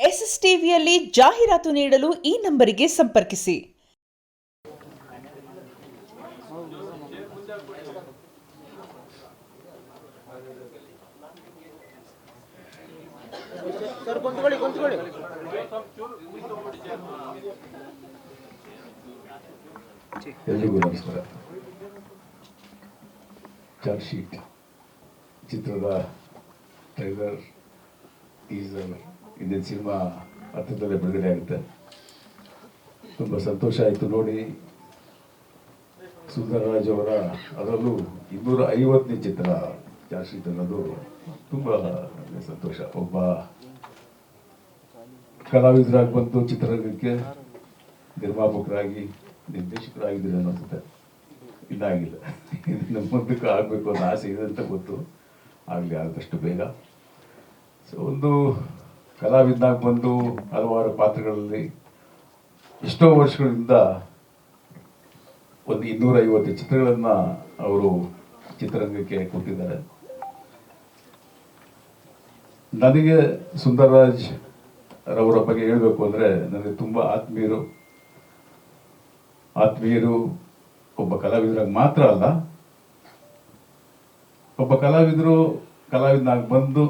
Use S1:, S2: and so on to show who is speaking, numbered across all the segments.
S1: S S ಟಿವಿಯಲ್ಲಿ ಜಾಹೀರಾತು ನೀಡಲು ಈ ನಂಬರಿಗೆ ಸಂಪರ್ಕಿಸಿ.
S2: ಎಲ್ರಿಗೂ ನಮಸ್ಕಾರ. ಚಾರ್ಜ್ ಶೀಟ್ ಚಿತ್ರದ ಟ್ರೈಲರ್ ಟೀಸರ್ ಇಂದಿನ ಸಿನಿಮಾ ಹತ್ತಿರದಲ್ಲೇ ಬಿಡುಗಡೆ ಆಗುತ್ತೆ. ತುಂಬ ಸಂತೋಷ ಆಯಿತು ನೋಡಿ. ಸುಂದರರಾಜ್ ಅವರ ಅದರಲ್ಲೂ 250ನೇ ಚಿತ್ರ ಚಾರ್ಜ್ ಶೀಟ್ ಅನ್ನೋದು ತುಂಬ ಸಂತೋಷ. ಒಬ್ಬ ಕಲಾವಿದರಾಗಿ ಬಂದು ಚಿತ್ರರಂಗಕ್ಕೆ ನಿರ್ಮಾಪಕರಾಗಿ ನಿರ್ದೇಶಕರಾಗಿದ್ದೀರಿ ಅನ್ನಿಸುತ್ತೆ. ಇದಾಗಿಲ್ಲ, ಇನ್ನು ಮುಂದಕ್ಕೆ ಆಗಬೇಕು ಅನ್ನೋ ಆಸೆ ಇದೆ ಅಂತ ಗೊತ್ತು. ಆಗಲಿ ಆದಷ್ಟು ಬೇಗ. ಸೊ ಒಂದು ಕಲಾವಿದನಾಗಿ ಬಂದು ಹಲವಾರು ಪಾತ್ರಗಳಲ್ಲಿ ಎಷ್ಟೋ ವರ್ಷಗಳಿಂದ ಒಂದು 250 ಚಿತ್ರಗಳನ್ನು ಅವರು ಚಿತ್ರರಂಗಕ್ಕೆ ಕೊಟ್ಟಿದ್ದಾರೆ. ನನಗೆ ಸುಂದರರಾಜ್ ರವರ ಬಗ್ಗೆ ಹೇಳಬೇಕು ಅಂದರೆ ನನಗೆ ತುಂಬ ಆತ್ಮೀಯರು ಒಬ್ಬ ಕಲಾವಿದರಾಗಿ ಮಾತ್ರ ಅಲ್ಲ, ಒಬ್ಬ ಕಲಾವಿದನಾಗಿ ಬಂದು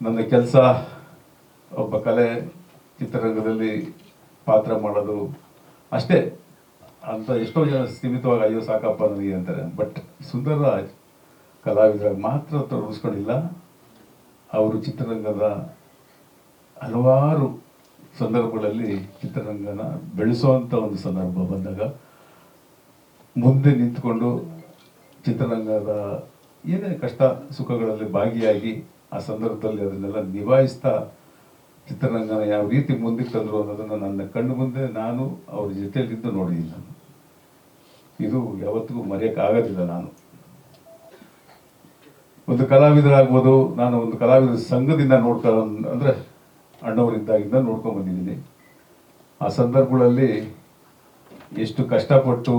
S2: ನನ್ನ ಕೆಲಸ ಒಬ್ಬ ಕಲೆ ಚಿತ್ರರಂಗದಲ್ಲಿ ಪಾತ್ರ ಮಾಡೋದು ಅಷ್ಟೇ ಅಂತ ಎಷ್ಟೋ ಜನ ಸೀಮಿತವಾಗಿ ಅಯ್ಯೋ ಸಾಕಪ್ಪ ನನಗೆ ಅಂತಾರೆ. ಬಟ್ ಸುಂದರರಾಜ್ ಕಲಾವಿದರಾಗಿ ಮಾತ್ರ ತೊಡಗಿಸ್ಕೊಂಡಿಲ್ಲ, ಅವರು ಚಿತ್ರರಂಗದ ಹಲವಾರು ಸಂದರ್ಭಗಳಲ್ಲಿ ಚಿತ್ರರಂಗನ ಬೆಳೆಸುವಂಥ ಒಂದು ಸಂದರ್ಭ ಬಂದಾಗ ಮುಂದೆ ನಿಂತ್ಕೊಂಡು ಚಿತ್ರರಂಗದ ಏನೇ ಕಷ್ಟ ಸುಖಗಳಲ್ಲಿ ಭಾಗಿಯಾಗಿ ಆ ಸಂದರ್ಭದಲ್ಲಿ ಅದನ್ನೆಲ್ಲ ನಿಭಾಯಿಸ್ತಾ ಚಿತ್ರರಂಗನ ಯಾವ ರೀತಿ ಮುಂದಕ್ಕೆ ತಂದರು ಅನ್ನೋದನ್ನು ನನ್ನ ಕಣ್ಣು ಮುಂದೆ ನಾನು ಅವ್ರ ಜೊತೆಯಲ್ಲಿದ್ದು ನೋಡಿದ್ದೀನಿ. ನಾನು ಇದು ಯಾವತ್ತಿಗೂ ಮರೆಯೋಕ್ಕಾಗೋದಿಲ್ಲ. ನಾನು ಒಂದು ಕಲಾವಿದರಾಗ್ಬೋದು, ನಾನು ಒಂದು ಕಲಾವಿದರ ಸಂಘದಿಂದ ಅಂದರೆ ಅಣ್ಣವರಿದ್ದಾಗಿಂದ ನೋಡ್ಕೊಂಡು ಬಂದಿದ್ದೀನಿ. ಆ ಸಂದರ್ಭಗಳಲ್ಲಿ ಎಷ್ಟು ಕಷ್ಟಪಟ್ಟು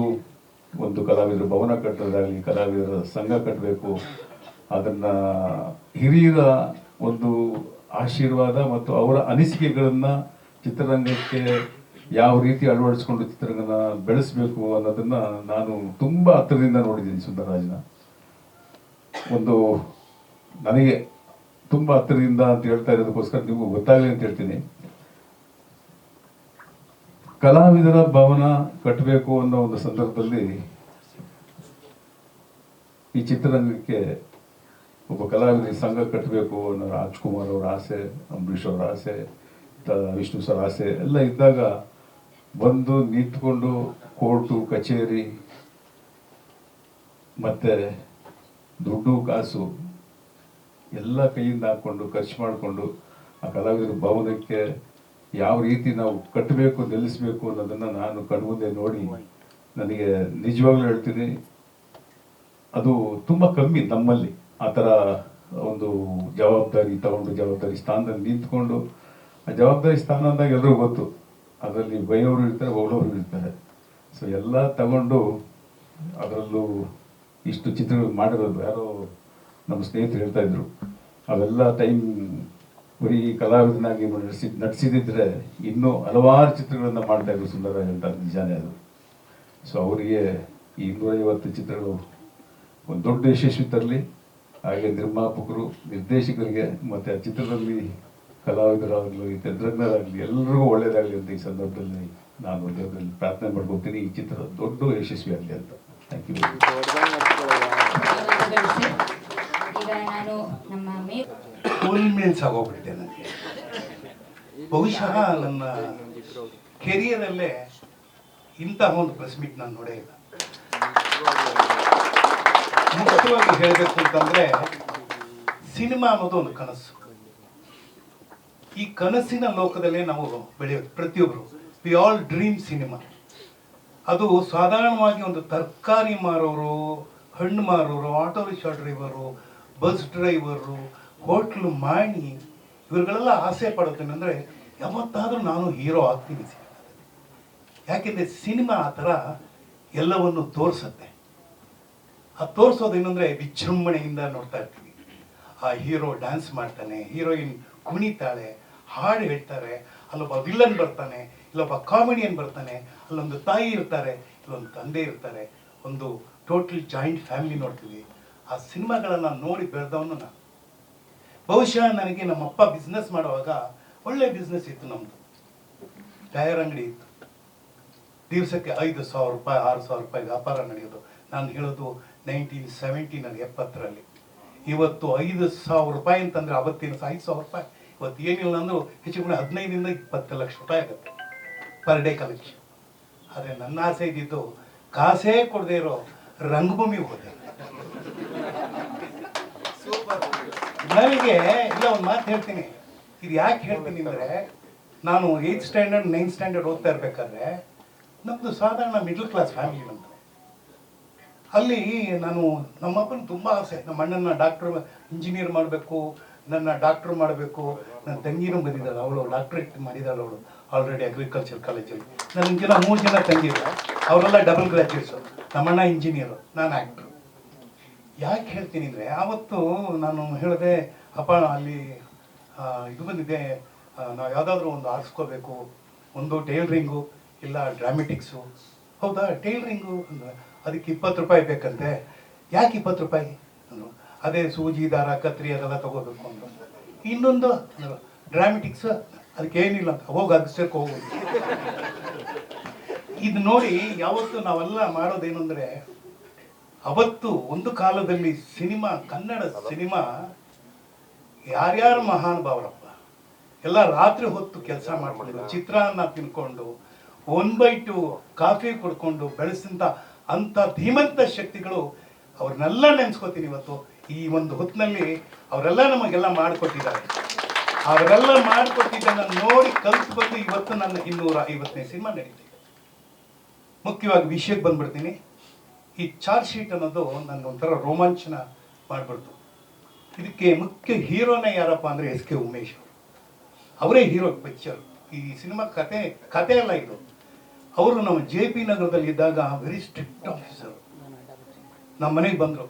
S2: ಒಂದು ಕಲಾವಿದರು ಭವನ ಕಟ್ಟೋದಾಗಲಿ, ಕಲಾವಿದರ ಸಂಘ ಕಟ್ಟಬೇಕು, ಅದನ್ನು ಹಿರಿಯರ ಒಂದು ಆಶೀರ್ವಾದ ಮತ್ತು ಅವರ ಅನಿಸಿಕೆಗಳನ್ನು ಚಿತ್ರರಂಗಕ್ಕೆ ಯಾವ ರೀತಿ ಅಳವಡಿಸ್ಕೊಂಡು ಚಿತ್ರರಂಗನ ಬೆಳೆಸಬೇಕು ಅನ್ನೋದನ್ನು ನಾನು ತುಂಬ ಹತ್ತಿರದಿಂದ ನೋಡಿದ್ದೀನಿ. ಸುಂದರರಾಜನ ಒಂದು ನನಗೆ ತುಂಬ ಹತ್ತಿರದಿಂದ ಅಂತ ಹೇಳ್ತಾ ಇರೋದಕ್ಕೋಸ್ಕರ ನಿಮಗೂ ಗೊತ್ತಾಗಲಿ ಅಂತ ಹೇಳ್ತೀನಿ. ಕಲಾವಿದರ ಭವನ ಕಟ್ಟಬೇಕು ಅನ್ನೋ ಒಂದು ಸಂದರ್ಭದಲ್ಲಿ ಈ ಚಿತ್ರರಂಗಕ್ಕೆ ಒಬ್ಬ ಕಲಾವಿದರ ಸಂಘ ಕಟ್ಟಬೇಕು ಅನ್ನೋ ರಾಜ್ಕುಮಾರ್ ಅವರ ಆಸೆ, ಅಂಬರೀಷ್ ಅವರ ಆಸೆ, ವಿಷ್ಣು ಸರ್ ಆಸೆ ಎಲ್ಲ ಇದ್ದಾಗ ಬಂದು ನಿಂತ್ಕೊಂಡು ಕೋರ್ಟು ಕಚೇರಿ ಮತ್ತು ದುಡ್ಡು ಕಾಸು ಎಲ್ಲ ಕೈಯಿಂದ ಹಾಕ್ಕೊಂಡು ಖರ್ಚು ಮಾಡಿಕೊಂಡು ಆ ಕಲಾವಿದರ ಭವನಕ್ಕೆ ಯಾವ ರೀತಿ ನಾವು ಕಟ್ಟಬೇಕು ನಿಲ್ಲಿಸಬೇಕು ಅನ್ನೋದನ್ನು ನಾನು ಕಣ್ಮುಂದೆ ನೋಡಿ ನನಗೆ ನಿಜವಾಗ್ಲೂ ಹೇಳ್ತೀನಿ, ಅದು ತುಂಬ ಕಮ್ಮಿ ನಮ್ಮಲ್ಲಿ ಆ ಥರ ಒಂದು ಜವಾಬ್ದಾರಿ ಸ್ಥಾನದಲ್ಲಿ ನಿಂತ್ಕೊಂಡು, ಆ ಜವಾಬ್ದಾರಿ ಸ್ಥಾನ ಅಂದಾಗ ಎಲ್ಲರಿಗೂ ಗೊತ್ತು, ಅದರಲ್ಲಿ ಬೈಯೋರು ಇರ್ತಾರೆ, ಹೊಗಳೋರು ಇರ್ತಾರೆ. ಸೊ ಎಲ್ಲ ತಗೊಂಡು ಅದರಲ್ಲೂ ಇಷ್ಟು ಚಿತ್ರಗಳು ಮಾಡಿರೋದು ಯಾರೋ ನಮ್ಮ ಸ್ನೇಹಿತರು ಹೇಳ್ತಾ ಇದ್ರು, ಅವೆಲ್ಲ ಟೈಮ್ ಬರೀ ಕಲಾವಿದನಾಗಿ ನಟಿಸಿದ್ರೆ ಇನ್ನೂ ಹಲವಾರು ಚಿತ್ರಗಳನ್ನು ಮಾಡ್ತಾ ಇದ್ರು ಸುಂದರರಾಜ್ ಅಂತ. ನಿಜಾನೇ ಅದು. ಸೊ ಅವರಿಗೆ ಈ 250 ಚಿತ್ರಗಳು ಒಂದು ದೊಡ್ಡ ಯಶಸ್ವಿ ತರಲಿ. ಹಾಗೆ ನಿರ್ಮಾಪಕರು, ನಿರ್ದೇಶಕರಿಗೆ ಮತ್ತು ಆ ಚಿತ್ರದಲ್ಲಿ ಕಲಾವಿದರಾಗಲಿ ತಂತ್ರಜ್ಞರಾಗಲಿ ಎಲ್ಲರಿಗೂ ಒಳ್ಳೆಯದಾಗಲಿ ಅಂತ ಈ ಸಂದರ್ಭದಲ್ಲಿ ನಾನು ದೇವರಲ್ಲಿ ಪ್ರಾರ್ಥನೆ ಮಾಡ್ಕೊತೀನಿ. ಈ ಚಿತ್ರ ದೊಡ್ಡ ಯಶಸ್ವಿ ಆಗಲಿ ಅಂತ. Thank you.
S3: ಫುಲ್ ಮೀಲ್ಸ್ ಆಗೋಗ್ಬಿಟ್ಟೆ ನನಗೆ. ಬಹುಶಃ ನನ್ನ ಕೆರಿಯರಲ್ಲೇ ಇಂತಹ ಒಂದು ಪ್ರೆಸ್ ಮೀಟ್ ನಾನು ನೋಡೇ ಇಲ್ಲ. ಮುಖ್ಯವಾಗಿ ಹೇಳಬೇಕು ಅಂತಂದ್ರೆ, ಸಿನಿಮಾ ಅನ್ನೋದು ಒಂದು ಕನಸು. ಈ ಕನಸಿನ ಲೋಕದಲ್ಲೇ ನಾವು ಬೆಳೆಯೋದು ಪ್ರತಿಯೊಬ್ಬರು. We all dream cinema. ಅದು ಸಾಧಾರಣವಾಗಿ ಒಂದು ತರಕಾರಿ ಮಾರೋರು, ಹಣ್ಣು ಮಾರೋರು, auto rickshaw driver, bus driver, hotel ಮಾಣಿ, ಇವ್ರುಗಳೆಲ್ಲ ಆಸೆ ಪಡೋದೇನೆಂದರೆ ಯಾವತ್ತಾದರೂ ನಾನು ಹೀರೋ ಆಗ್ತೀನಿ ಸಿನಿಮಾದಲ್ಲಿ. ಯಾಕೆಂದರೆ ಸಿನಿಮಾ ಆ ಥರ ಎಲ್ಲವನ್ನು ತೋರಿಸುತ್ತೆ. ಆ ತೋರಿಸೋದೇನೆಂದರೆ ವಿಜೃಂಭಣೆಯಿಂದ ನೋಡ್ತಾ ಇರ್ತೀವಿ. ಆ ಹೀರೋ ಡ್ಯಾನ್ಸ್ ಮಾಡ್ತಾನೆ, ಹೀರೋಯಿನ್ ಕುಣಿತಾಳೆ, ಹಾಡು ಹೇಳ್ತಾರೆ, ಅಲ್ಲೊಬ್ಬ ವಿಲ್ಲನ್ ಬರ್ತಾನೆ, ಇಲ್ಲೊಬ್ಬ ಕಾಮಿಡಿಯನ್ ಬರ್ತಾನೆ, ಅಲ್ಲೊಂದು ತಾಯಿ ಇರ್ತಾರೆ, ಇಲ್ಲೊಂದು ತಂದೆ ಇರ್ತಾರೆ, ಒಂದು ಟೋಟಲ್ ಜಾಯಿಂಟ್ ಫ್ಯಾಮಿಲಿ ನೋಡ್ತೀವಿ. ಆ ಸಿನಿಮಾಗಳನ್ನು ನೋಡಿ ಬೆಳೆದವನು ನಾನು. ಬಹುಶಃ ನನಗೆ ನಮ್ಮಪ್ಪ ಬಿಸ್ನೆಸ್ ಮಾಡುವಾಗ ಒಳ್ಳೆ ಬಿಸ್ನೆಸ್ ಇತ್ತು. ನಮ್ಮದು ಟೈರ್ ಅಂಗಡಿ ಇತ್ತು. ದಿವಸಕ್ಕೆ 5,000 ರೂಪಾಯಿ 6,000 ರೂಪಾಯಿ ವ್ಯಾಪಾರ ನಡೆಯೋದು. ನಾನು ಹೇಳೋದು 1970ರಲ್ಲಿ 70ರಲ್ಲಿ. ಇವತ್ತು 5,000 ರೂಪಾಯಿ ಅಂತಂದ್ರೆ ಅವತ್ತಿನ 5,000 ರೂಪಾಯಿ ಇವತ್ತು ಏನಿಲ್ಲ ಅಂದರೂ ಹೆಚ್ಚು ಕಡಿಮೆ 15ರಿಂದ 20 ಲಕ್ಷ ರೂಪಾಯಿ ಆಗುತ್ತೆ ಪರ್ ಡೇ ಕಲೆಕ್ಷನ್. ಆದರೆ ನನ್ನ ಆಸೆ ಇದ್ದಿದ್ದು ಕಾಸೇ ಕೊಡದೇ ಇರೋ ರಂಗಭೂಮಿಗೆ ಹೋದೆ. ನನಗೆ ಇಲ್ಲ, ಒಂದು ಮಾತು ಹೇಳ್ತೀನಿ. ಇದು ಯಾಕೆ ಹೇಳ್ತೀನಿ ಅಂದರೆ, ನಾನು 8th ಸ್ಟ್ಯಾಂಡರ್ಡ್ 9th ಸ್ಟ್ಯಾಂಡರ್ಡ್ ಓದ್ತಾ ಇರಬೇಕಾದ್ರೆ ನಮ್ಮದು ಸಾಧಾರಣ ಮಿಡ್ಲ್ ಕ್ಲಾಸ್ ಫ್ಯಾಮಿಲಿ ನಮ್ಮದು. ಅಲ್ಲಿ ನಮ್ಮಪ್ಪನ ತುಂಬ ಆಸೆ, ನಮ್ಮ ಅಣ್ಣನ ಇಂಜಿನಿಯರ್ ಮಾಡಬೇಕು, ನನ್ನ ಡಾಕ್ಟ್ರ್ ಮಾಡಬೇಕು. ನನ್ನ ತಂಗಿನೂ ಬಂದಿದ್ದಾಳೆ, ಅವಳು ಡಾಕ್ಟ್ರೇಟ್ ಮಾಡಿದ್ದಾಳೆ, ಅವಳು ಆಲ್ರೆಡಿ ಅಗ್ರಿಕಲ್ಚರ್ ಕಾಲೇಜಲ್ಲಿ. ನನಗಿನ 3 ಜನ ತಂಗಿದ್ರು, ಅವರೆಲ್ಲ ಡಬಲ್ ಗ್ರ್ಯಾಜುಯೇಟ್ಸು. ನಮ್ಮಣ್ಣ ಇಂಜಿನಿಯರು, ನಾನು ಆ್ಯಕ್ಟ್ರು. ಯಾಕೆ ಹೇಳ್ತೀನಿ ಅಂದರೆ, ಆವತ್ತು ನಾನು ಹೇಳಿದೆ, ಅಪ್ಪ ಅಲ್ಲಿ ಇದು ಬಂದಿದೆ, ನಾವು ಯಾವುದಾದ್ರೂ ಒಂದು ಆರಿಸ್ಕೋಬೇಕು, ಒಂದು ಟೈಲರಿಂಗು ಇಲ್ಲ ಡ್ರಾಮೆಟಿಕ್ಸು. ಹೌದಾ, ಟೈಲರಿಂಗು ಅಂದರೆ ಅದಕ್ಕೆ 20 ರೂಪಾಯಿ ಬೇಕಂತೆ. ಯಾಕೆ 20 ರೂಪಾಯಿ ಅಂದರು. ಅದೇ ಸೂಜಿ ದಾರ ಕತ್ರಿ ಅದೆಲ್ಲ ತಗೋಬೇಕು ಅಂದರು. ಇನ್ನೊಂದು ಅಂದರು ಡ್ರಾಮೆಟಿಕ್ಸ್, ಅದಕ್ಕೆ ಏನಿಲ್ಲ ಅಂತ, ಹೋಗಿ ಅದಿಸಕ್ಕೆ ಹೋಗೋದು. ಇದು ನೋಡಿ ಯಾವತ್ತು ನಾವೆಲ್ಲ ಮಾಡೋದೇನು ಅಂದರೆ, ಅವತ್ತು ಒಂದು ಕಾಲದಲ್ಲಿ ಸಿನಿಮಾ, ಕನ್ನಡ ಸಿನಿಮಾ ಯಾರ್ಯಾರು ಮಹಾನುಭಾವರಪ್ಪ ಎಲ್ಲ ರಾತ್ರಿ ಹೊತ್ತು ಕೆಲಸ ಮಾಡ್ಕೊಂಡು ಚಿತ್ರಾನ್ನ ತಿನ್ಕೊಂಡು 1/2 ಕಾಫಿ ಕುಡ್ಕೊಂಡು ಬೆಳೆಸಿದಂಥ ಅಂಥ ಧೀಮಂತ ಶಕ್ತಿಗಳು, ಅವ್ರನ್ನೆಲ್ಲ ನೆನೆಸ್ಕೋತೀನಿ ಇವತ್ತು. ಈ ಒಂದು ಹೊತ್ತಿನಲ್ಲಿ ಅವರೆಲ್ಲ ನಮಗೆಲ್ಲ ಮಾಡಿಕೊಟ್ಟಿದ್ದಾರೆ. ಅವರೆಲ್ಲ ಮಾಡಿಕೊಟ್ಟಿದ್ದನ್ನು ನೋಡಿ ಕಲಿತು ಬಂದು ಇವತ್ತು ನನ್ನ 250ನೇ ಸಿನಿಮಾ ನಡೀತಿದೆ. ಮುಖ್ಯವಾಗಿ ವಿಷಯಕ್ಕೆ ಬಂದ್ಬಿಡ್ತೀನಿ. ಈ ಚಾರ್ಜ್ ಶೀಟ್ ಅನ್ನೋದು ನನ್ನ ಒಂಥರ ರೋಮಾಂಚನ ಮಾಡಿಬಿಡ್ತು. ಇದಕ್ಕೆ ಮುಖ್ಯ ಹೀರೋನೇ ಯಾರಪ್ಪ ಅಂದರೆ SK ಉಮೇಶ್ ಅವರು. ಅವರೇ ಹೀರೋ ಪಿಕ್ಚರ್. ಈ ಸಿನಿಮಾ ಕತೆ ಅಲ್ಲ ಇದು. ಅವರು ನಮ್ಮ JP ನಗರದಲ್ಲಿ ಇದ್ದಾಗ ವೆರಿ ಸ್ಟ್ರಿಕ್ಟ್ ಆಫೀಸರ್. ನಮ್ಮ ಮನೆಗೆ ಬಂದರು.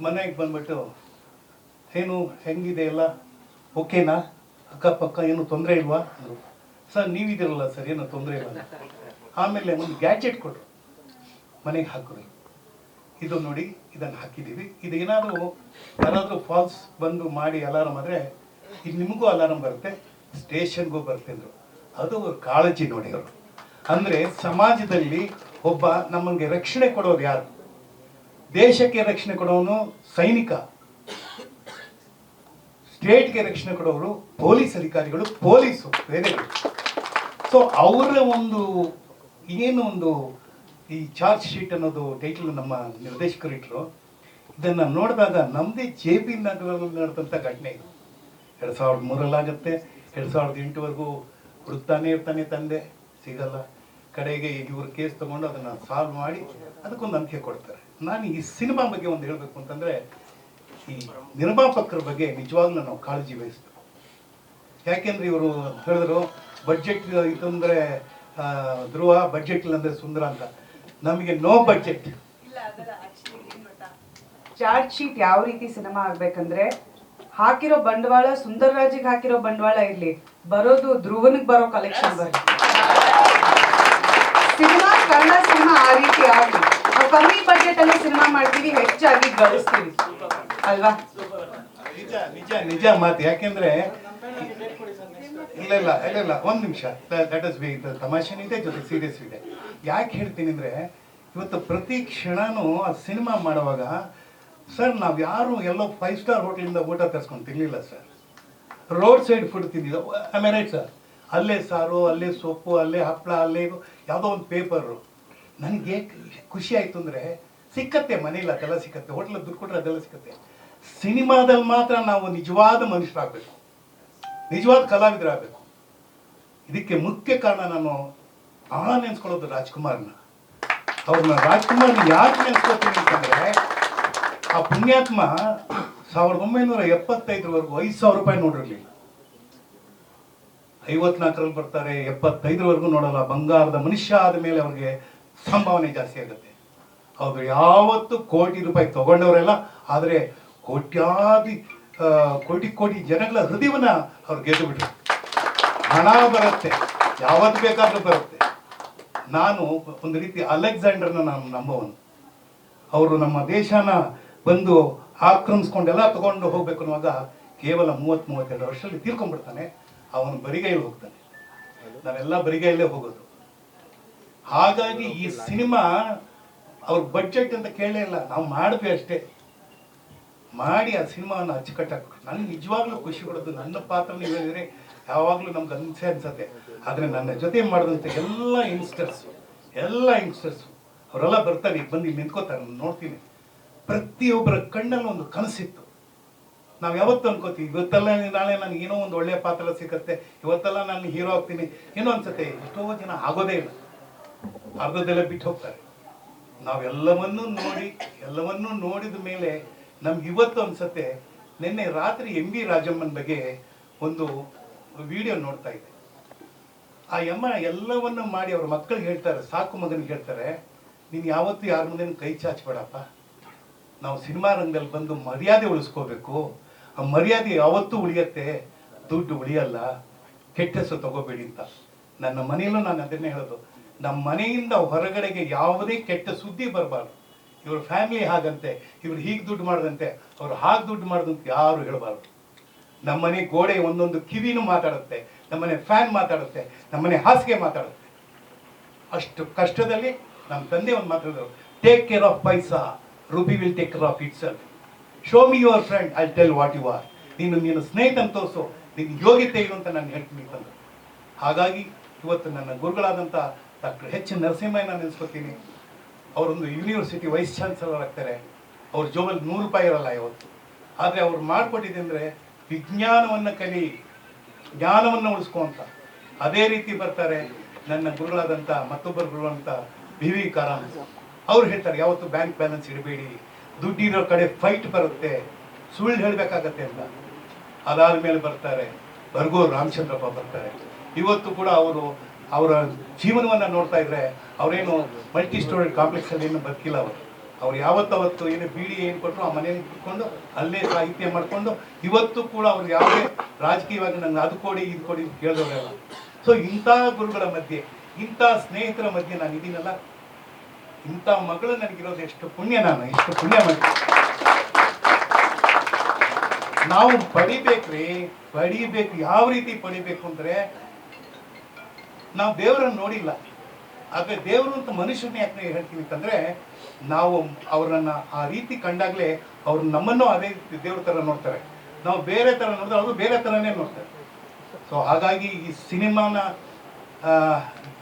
S3: ಮನೆಗೆ ಬಂದ್ಬಿಟ್ಟು, ಏನು ಹೆಂಗಿದೆ ಎಲ್ಲ ಓಕೆನಾ, ಅಕ್ಕಪಕ್ಕ ಏನು ತೊಂದರೆ ಇಲ್ವಾ ಅಂದರು. ಸರ್ ನೀವಿದ್ದೀರಲ್ಲ ಸರ್, ಏನು ತೊಂದರೆ ಇಲ್ಲ. ಆಮೇಲೆ ಒಂದು ಗ್ಯಾಜೆಟ್ ಕೊಟ್ಟರು, ಮನೆಗೆ ಹಾಕಿದ್ರು. ಇದು ನೋಡಿ, ಇದನ್ನು ಹಾಕಿದ್ದೀವಿ, ಇದು ಏನಾದರೂ ಯಾರಾದರೂ ಫಾಲ್ಸ್ ಬಂದು ಮಾಡಿ ಅಲಾರಮ್ ಆದರೆ ಇದು ನಿಮಗೂ ಅಲಾರಮ್ ಬರುತ್ತೆ, ಸ್ಟೇಷನ್ಗೂ ಬರುತ್ತೆ ಅಂದರು. ಅದು ಅವ್ರ ಕಾಳಜಿ ನೋಡಿ. ಅವರು ಅಂದರೆ ಸಮಾಜದಲ್ಲಿ ಒಬ್ಬ ನಮಗೆ ರಕ್ಷಣೆ ಕೊಡೋರು ಯಾರು? ದೇಶಕ್ಕೆ ರಕ್ಷಣೆ ಕೊಡೋನು ಸೈನಿಕ, ಸ್ಟೇಟ್ಗೆ ರಕ್ಷಣೆ ಕೊಡೋರು ಪೊಲೀಸ್ ಅಧಿಕಾರಿಗಳು, ಪೊಲೀಸು ಬೇರೆಗಳು. ಸೊ ಅವರ ಒಂದು ಈ ಚಾರ್ಜ್ ಶೀಟ್ ಅನ್ನೋದು ಟೈಟಲ್ ನಮ್ಮ ನಿರ್ದೇಶಕರು ಇಟ್ಟರು. ಇದನ್ನು ನೋಡಿದಾಗ ನಮ್ಮದೇ JP ನಗರದಲ್ಲಿ ನಡೆದಂಥ ಘಟನೆ ಇದು. 2003 2008ವರೆಗೂ ಹುಡುಕ್ತಾನೆ ಇರ್ತಾನೆ, ತಂದೆ ಸಿಗಲ್ಲ. ಕಡೆಗೆ ಇವರು ಕೇಸ್ ತೊಗೊಂಡು ಅದನ್ನು ಸಾಲ್ವ್ ಮಾಡಿ ಅದಕ್ಕೊಂದು ಅಂತ್ಯ ಕೊಡ್ತಾರೆ. ನಾನು ಈ ಸಿನಿಮಾ ಬಗ್ಗೆ ಒಂದು ಹೇಳಬೇಕು ಅಂತಂದರೆ, ಈ ನಿರ್ಮಾಪಕರ ಬಗ್ಗೆ ನಿಜವಾಗ್ಲೂ ನಾವು ಕಾಳಜಿ ವಹಿಸ್ಬೇಕು. ಯಾಕೆಂದರೆ ಇವರು ಹೇಳಿದ್ರು ಬಡ್ಜೆಟ್ ಇತ್ತಂದರೆ ಧ್ರುವ, ಬಡ್ಜೆಟ್ ಇಲ್ಲಂದರೆ ಸುಂದರ ಅಂತ. ನಮಗೆ ನೋ ಬಡ್ಜೆಟ್.
S4: ಚಾರ್ಜ್ ಶೀಟ್ ಯಾವ ರೀತಿ ಸಿನಿಮಾ ಆಗ್ಬೇಕಂದ್ರೆ, ಹಾಕಿರೋ ಬಂಡವಾಳ ಸುಂದರರಾಜಿಗೆ ಹಾಕಿರೋ ಬಂಡವಾಳ ಇರ್ಲಿ, ಬರೋದು ಧ್ರುವನಿಗೆ ಬರೋ ಕಲೆಕ್ಷನ್ ಬರಲಿ. ಸಿನಿಮಾ, ಕನ್ನಡ ಸಿನಿಮಾ ಆ ರೀತಿ ಆಗ್ಲಿ. ನಾವು ಕಮ್ಮಿ ಬಡ್ಜೆಟ್ ಅಲ್ಲಿ ಸಿನಿಮಾ ಮಾಡ್ತೀವಿ, ಹೆಚ್ಚಾಗಿ ಗಳಿಸ್ತೀವಿ ಅಲ್ವಾ?
S3: ನಿಜ ಮಾತು. ಯಾಕೆಂದ್ರೆ ಇಲ್ಲ ಒಂದು ನಿಮಿಷ, ದಟ್ ಇಸ್ ಬಿ ತಮಾಷೆನೂ ಇದೆ, ಜೊತೆ ಸೀರಿಯಸ್ ಇದೆ. ಯಾಕೆ ಹೇಳ್ತೀನಿ ಅಂದರೆ, ಇವತ್ತು ಪ್ರತಿ ಕ್ಷಣನೂ ಆ ಸಿನಿಮಾ ಮಾಡುವಾಗ ಸರ್ ನಾವು ಯಾರು ಎಲ್ಲೋ 5 ಸ್ಟಾರ್ ಹೋಟ್ಲಿಂದ ಊಟ ತರಿಸ್ಕೊಂಡು ತಿನ್ನಲಿಲ್ಲ ಸರ್. ರೋಡ್ ಸೈಡ್ ಫುಡ್ ತಿಂದಿಲ್ಲ. ಆಮೇಲೆ ರೈಟ್ ಸರ್, ಅಲ್ಲೇ ಸಾರು, ಅಲ್ಲೇ ಸೊಪ್ಪು, ಅಲ್ಲೇ ಹಪ್ಪಳ, ಅಲ್ಲೇ ಯಾವುದೋ ಒಂದು ಪೇಪರು. ನನಗೆ ಖುಷಿ ಆಯಿತು ಅಂದರೆ, ಸಿಕ್ಕತ್ತೆ ಮನೇಲಿ ಅದೆಲ್ಲ ಸಿಕ್ಕತ್ತೆ, ಹೋಟ್ಲಲ್ಲಿ ದುಡ್ಡು ಕೊಟ್ಟರೆ ಅದೆಲ್ಲ ಸಿಕ್ಕತ್ತೆ. ಸಿನಿಮಾದಲ್ಲಿ ಮಾತ್ರ ನಾವು ನಿಜವಾದ ಮನುಷ್ಯರಾಗಬೇಕು, ನಿಜವಾದ ಕಲಾವಿದರಾಗಬೇಕು. ಇದಕ್ಕೆ ಮುಖ್ಯ ಕಾರಣ ನಾನು ಭಾಳ ನೆನೆಸ್ಕೊಳ್ಳೋದು ರಾಜ್ಕುಮಾರ್ನ. ರಾಜ್ಕುಮಾರ್ನ ಯಾಕೆ ನೆನೆಸ್ಕೊಳ್ತೀನಿ ಅಂತಂದರೆ, ಆ ಪುಣ್ಯಾತ್ಮ 1975ವರೆಗೂ 5,000 ರೂಪಾಯಿ ನೋಡಿರಲಿಲ್ಲ. 54ರಲ್ಲಿ ಬರ್ತಾರೆ, 75ವರೆಗೂ ನೋಡಲ್ಲ. ಬಂಗಾರದ ಮನುಷ್ಯ ಆದ ಮೇಲೆ ಅವ್ರಿಗೆ ಸಂಭಾವನೆ ಜಾಸ್ತಿ ಆಗುತ್ತೆ. ಹೌದು, ಯಾವತ್ತು ಕೋಟಿ ರೂಪಾಯಿ ತಗೊಂಡವರೆಲ್ಲ, ಆದರೆ ಕೋಟಿ ಜನಗಳ ಹೃದಯವನ್ನ ಅವ್ರು ಗೆದ್ದು ಬಿಟ್ರು. ಹಣ ಬರುತ್ತೆ, ಯಾವತ್ತು ಬೇಕಾದ್ರೂ ಬರುತ್ತೆ. ನಾನು ಒಂದು ರೀತಿ ಅಲೆಕ್ಸಾಂಡರ್ನ ನಾನು ನಂಬುವನು. ಅವರು ನಮ್ಮ ದೇಶನ ಬಂದು ಆಕ್ರಮಿಸ್ಕೊಂಡೆಲ್ಲ ತಗೊಂಡು ಹೋಗ್ಬೇಕು ಅನ್ನುವಾಗ ಕೇವಲ 32 ವರ್ಷದಲ್ಲಿ ತೀರ್ಕೊಂಡ್ಬಿಡ್ತಾನೆ. ಅವನು ಬರಿಗೈಲಿ ಹೋಗ್ತಾನೆ, ನಾವೆಲ್ಲ ಬರಿಗೈಲೇ ಹೋಗೋದು. ಹಾಗಾಗಿ ಈ ಸಿನಿಮಾ ಅವ್ರ ಬಡ್ಜೆಟ್ ಅಂತ ಕೇಳಲೇ ಇಲ್ಲ, ನಾವು ಮಾಡಿದ್ವಿ ಅಷ್ಟೇ. ಮಾಡಿ ಆ ಸಿನಿಮಾವನ್ನು ಅಚ್ಚುಕಟ್ಟಾಕ್ಬೇಕು. ನನಗೆ ನಿಜವಾಗ್ಲೂ ಖುಷಿ ಕೊಡೋದು, ನನ್ನ ಪಾತ್ರ ನೀವು ಹೇಳಿದ್ರೆ ಯಾವಾಗಲೂ ನಮ್ಗೆ ಅನ್ಸತ್ತೆ. ಆದರೆ ನನ್ನ ಜೊತೆ ಮಾಡಿದಂಥ ಎಲ್ಲ ಯಂಗ್ಸ್ಟರ್ಸ್ ಅವರೆಲ್ಲ ಬರ್ತಾರೆ, ಈಗ ಬಂದು ಇಲ್ಲಿ ನಿಂತ್ಕೋತಾರೆ, ನಾನು ನೋಡ್ತೀನಿ. ಪ್ರತಿಯೊಬ್ಬರ ಕಣ್ಣಲ್ಲೂ ಒಂದು ಕನಸಿತ್ತು. ನಾವು ಯಾವತ್ತು ಅನ್ಕೋತೀವಿ ಇವತ್ತೆಲ್ಲ ನಾಳೆ ನನಗೆ ಏನೋ ಒಂದು ಒಳ್ಳೆಯ ಪಾತ್ರ ಸಿಗುತ್ತೆ, ಇವತ್ತೆಲ್ಲ ನಾನು ಹೀರೋ ಆಗ್ತೀನಿ ಏನೋ ಅನ್ಸುತ್ತೆ. ಎಷ್ಟೋ ಜನ ಆಗೋದೇ ಇಲ್ಲ, ಅರ್ಧದಲ್ಲೇ ಬಿಟ್ಟು ಹೋಗ್ತಾರೆ. ನಾವೆಲ್ಲವನ್ನೂ ನೋಡಿದ ಮೇಲೆ ನಮ್ಗೆ ಇವತ್ತು ಅನ್ಸತ್ತೆ. ನಿನ್ನೆ ರಾತ್ರಿ MB ರಾಜಮ್ಮನ ಬಗ್ಗೆ ಒಂದು ವಿಡಿಯೋ ನೋಡ್ತಾ ಇದ್ದೆ. ಆ ಯಮ್ಮ ಎಲ್ಲವನ್ನ ಮಾಡಿ ಅವ್ರ ಮಕ್ಕಳಿಗೆ ಹೇಳ್ತಾರೆ, ಸಾಕು ಮಗನಿಗೆ ಹೇಳ್ತಾರೆ, ನೀನು ಯಾವತ್ತೂ ಯಾರ ಮುಂದೆ ಕೈ ಚಾಚಬೇಡಪ್ಪ, ನಾವು ಸಿನಿಮಾ ರಂಗದಲ್ಲಿ ಬಂದು ಮರ್ಯಾದೆ ಉಳಿಸ್ಕೋಬೇಕು. ಆ ಮರ್ಯಾದೆ ಯಾವತ್ತೂ ಉಳಿಯತ್ತೆ, ದುಡ್ಡು ಉಳಿಯಲ್ಲ, ಕೆಟ್ಟ ಹೆಸರು ತಗೋಬೇಡಿ ಅಂತ. ನನ್ನ ಮನೆಯಲ್ಲೂ ನಾನು ಅದನ್ನೇ ಹೇಳೋದು, ನಮ್ಮ ಮನೆಯಿಂದ ಹೊರಗಡೆಗೆ ಯಾವುದೇ ಕೆಟ್ಟ ಸುದ್ದಿ ಬರಬಾರ್ದು. ಇವ್ರ ಫ್ಯಾಮಿಲಿ ಹಾಗಂತೆ, ಇವ್ರು ಹೀಗೆ ದುಡ್ಡು ಮಾಡದಂತೆ, ಅವ್ರು ಹಾಗೆ ದುಡ್ಡು ಮಾಡದಂತೆ ಯಾರು ಹೇಳಬಾರ್ದು. ನಮ್ಮನೆ ಗೋಡೆ ಒಂದೊಂದು ಕಿವಿನೂ ಮಾತಾಡುತ್ತೆ, ನಮ್ಮನೆ ಫ್ಯಾನ್ ಮಾತಾಡುತ್ತೆ, ನಮ್ಮನೆ ಹಾಸಿಗೆ ಮಾತಾಡುತ್ತೆ. ಅಷ್ಟು ಕಷ್ಟದಲ್ಲಿ ನಮ್ಮ ತಂದೆ ಒಂದು ಮಾತಾಡಿದ್ರು, take care of paisa, rupee will take care of itself. Show me your friend, I tell what you are. ನೀನು ಸ್ನೇಹಿತನ ತೋರಿಸು, ನಿನ್ನ ಯೋಗ್ಯತೆ ಏನು ಅಂತ ನಾನು ಹೇಳ್ತೀನಿ ತಂದು. ಹಾಗಾಗಿ ಇವತ್ತು ನನ್ನ ಗುರುಗಳಾದಂಥ ಡಾಕ್ಟರ್ H. ನರಸಿಂಹಯ್ಯನ ನೆನೆಸ್ಕೊತೀನಿ. ಅವರೊಂದು ಯೂನಿವರ್ಸಿಟಿ ವೈಸ್ ಚಾನ್ಸಲರ್ ಆಗ್ತಾರೆ. ಅವ್ರ ಜೋಬಲ್ಲಿ 100 ರೂಪಾಯಿ ಇರಲ್ಲ ಇವತ್ತು. ಆದರೆ ಅವ್ರು ಮಾಡಿಕೊಟ್ಟಿದೆ ಅಂದರೆ ವಿಜ್ಞಾನವನ್ನು ಕಲಿ, ಜ್ಞಾನವನ್ನು ಉಳಿಸ್ಕೊಂತ. ಅದೇ ರೀತಿ ಬರ್ತಾರೆ ನನ್ನ ಗುರುಗಳಾದಂಥ ಮತ್ತೊಬ್ಬರು ಗುರು ಅಂತ BV ಕಾರಂತ್. ಅವ್ರು ಹೇಳ್ತಾರೆ ಯಾವತ್ತು ಬ್ಯಾಂಕ್ ಬ್ಯಾಲೆನ್ಸ್ ಇಡಬೇಡಿ, ದುಡ್ಡಿರೋ ಕಡೆ ಫೈಟ್ ಬರುತ್ತೆ, ಸುಳ್ಳು ಹೇಳಬೇಕಾಗತ್ತೆ ಅಂತ. ಅದಾದಮೇಲೆ ಬರ್ತಾರೆ ಬರ್ಗೂರು ರಾಮಚಂದ್ರಪ್ಪ ಬರ್ತಾರೆ. ಇವತ್ತು ಕೂಡ ಅವರ ಜೀವನವನ್ನು ನೋಡ್ತಾ ಇದ್ರೆ ಅವರೇನು ಮಲ್ಟಿ ಸ್ಟೋರೇಜ್ ಕಾಂಪ್ಲೆಕ್ಸಲ್ಲಿ ಏನು ಬದುಕಿಲ್ಲ. ಅವ್ರು ಯಾವತ್ತವತ್ತು ಏನು ಬೀಡಿ ಏನು ಕೊಟ್ಟರು ಆ ಮನೆಯಲ್ಲಿ ಕುತ್ಕೊಂಡು ಅಲ್ಲೇ ಸಾಹಿತ್ಯ ಮಾಡಿಕೊಂಡು ಇವತ್ತು ಕೂಡ ಅವ್ರು ಯಾವುದೇ ರಾಜಕೀಯವಾಗಿ ನಂಗೆ ಅದು ಕೊಡಿ ಇದು ಕೊಡಿ ಕೇಳಿದವರೆಲ್ಲ. ಸೊ ಇಂಥ ಗುರುಗಳ ಮಧ್ಯೆ, ಇಂಥ ಸ್ನೇಹಿತರ ಮಧ್ಯೆ ನಾನು ಇದೀನಲ್ಲ, ಇಂಥ ಮಗಳು ನನಗಿರೋದು ಎಷ್ಟು ಪುಣ್ಯ ಮಾಡಿ. ನಾವು ಪಡಿಬೇಕು. ಯಾವ ರೀತಿ ಪಡಿಬೇಕು ಅಂದ್ರೆ, ನಾವು ದೇವರನ್ನು ನೋಡಿಲ್ಲ, ಆದರೆ ದೇವರು ಅಂತ ಮನುಷ್ಯರನ್ನ ಯಾಕೆ ಹೇಳ್ತೀವಿ ಅಂತಂದ್ರೆ, ನಾವು ಅವರನ್ನ ಆ ರೀತಿ ಕಂಡಾಗಲೇ ಅವ್ರು ನಮ್ಮನ್ನು ಅದೇ ದೇವ್ರ ಥರ ನೋಡ್ತಾರೆ. ನಾವು ಬೇರೆ ಥರ ನೋಡಿದ್ರೆ ಅವರು ಬೇರೆ ಥರನೇ ನೋಡ್ತಾರೆ. ಸೊ ಹಾಗಾಗಿ ಈ ಸಿನಿಮಾನ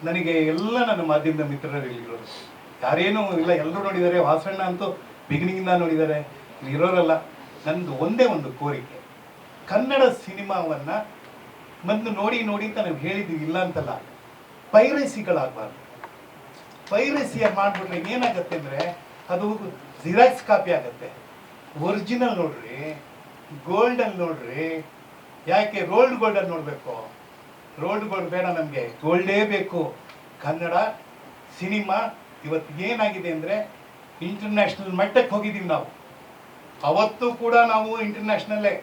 S3: ನನಗೆ ಎಲ್ಲ ನನ್ನ ಮಾಧ್ಯಮದ ಮಿತ್ರರಿರೋದು ಯಾರೇನೂ ಇಲ್ಲ, ಎಲ್ಲರೂ ನೋಡಿದ್ದಾರೆ. ವಾಸಣ್ಣ ಅಂತೂ ಬಿಗಿನಿಂಗಿಂದ ನೋಡಿದ್ದಾರೆ, ಇರೋರಲ್ಲ. ನಂದು ಒಂದೇ ಒಂದು ಕೋರಿಕೆ, ಕನ್ನಡ ಸಿನಿಮಾವನ್ನು ಮೊದಲು ನೋಡಿ ಅಂತ ನಾವು ಹೇಳಿದ್ದೀವಿ, ಇಲ್ಲ ಅಂತಲ್ಲ. ಪೈರಸಿಗಳಾಗಬಾರ್ದು. ಪೈರಸಿಯ ಮಾಡಿಬಿಟ್ರೆ ಏನಾಗುತ್ತೆ ಅಂದರೆ ಅದು ಜಿರಾಕ್ಸ್ ಕಾಪಿ ಆಗುತ್ತೆ. ಒರಿಜಿನಲ್ ನೋಡ್ರಿ, ಗೋಲ್ಡಲ್ಲಿ ನೋಡ್ರಿ. ಯಾಕೆ ರೋಲ್ಡ್ ಗೋಲ್ಡಲ್ಲಿ ನೋಡಬೇಕು? ರೋಲ್ಡ್ ಗೋಲ್ಡ್ ಬೇಡ, ನಮಗೆ ಗೋಲ್ಡೇ ಬೇಕು. ಕನ್ನಡ ಸಿನಿಮಾ ಇವತ್ತು ಏನಾಗಿದೆ ಅಂದರೆ ಇಂಟರ್ನ್ಯಾಷನಲ್ ಮಟ್ಟಕ್ಕೆ ಹೋಗಿದ್ದೀವಿ ನಾವು. ಅವತ್ತು ಕೂಡ ನಾವು ಇಂಟರ್ನ್ಯಾಷನಲ್ಲೇ,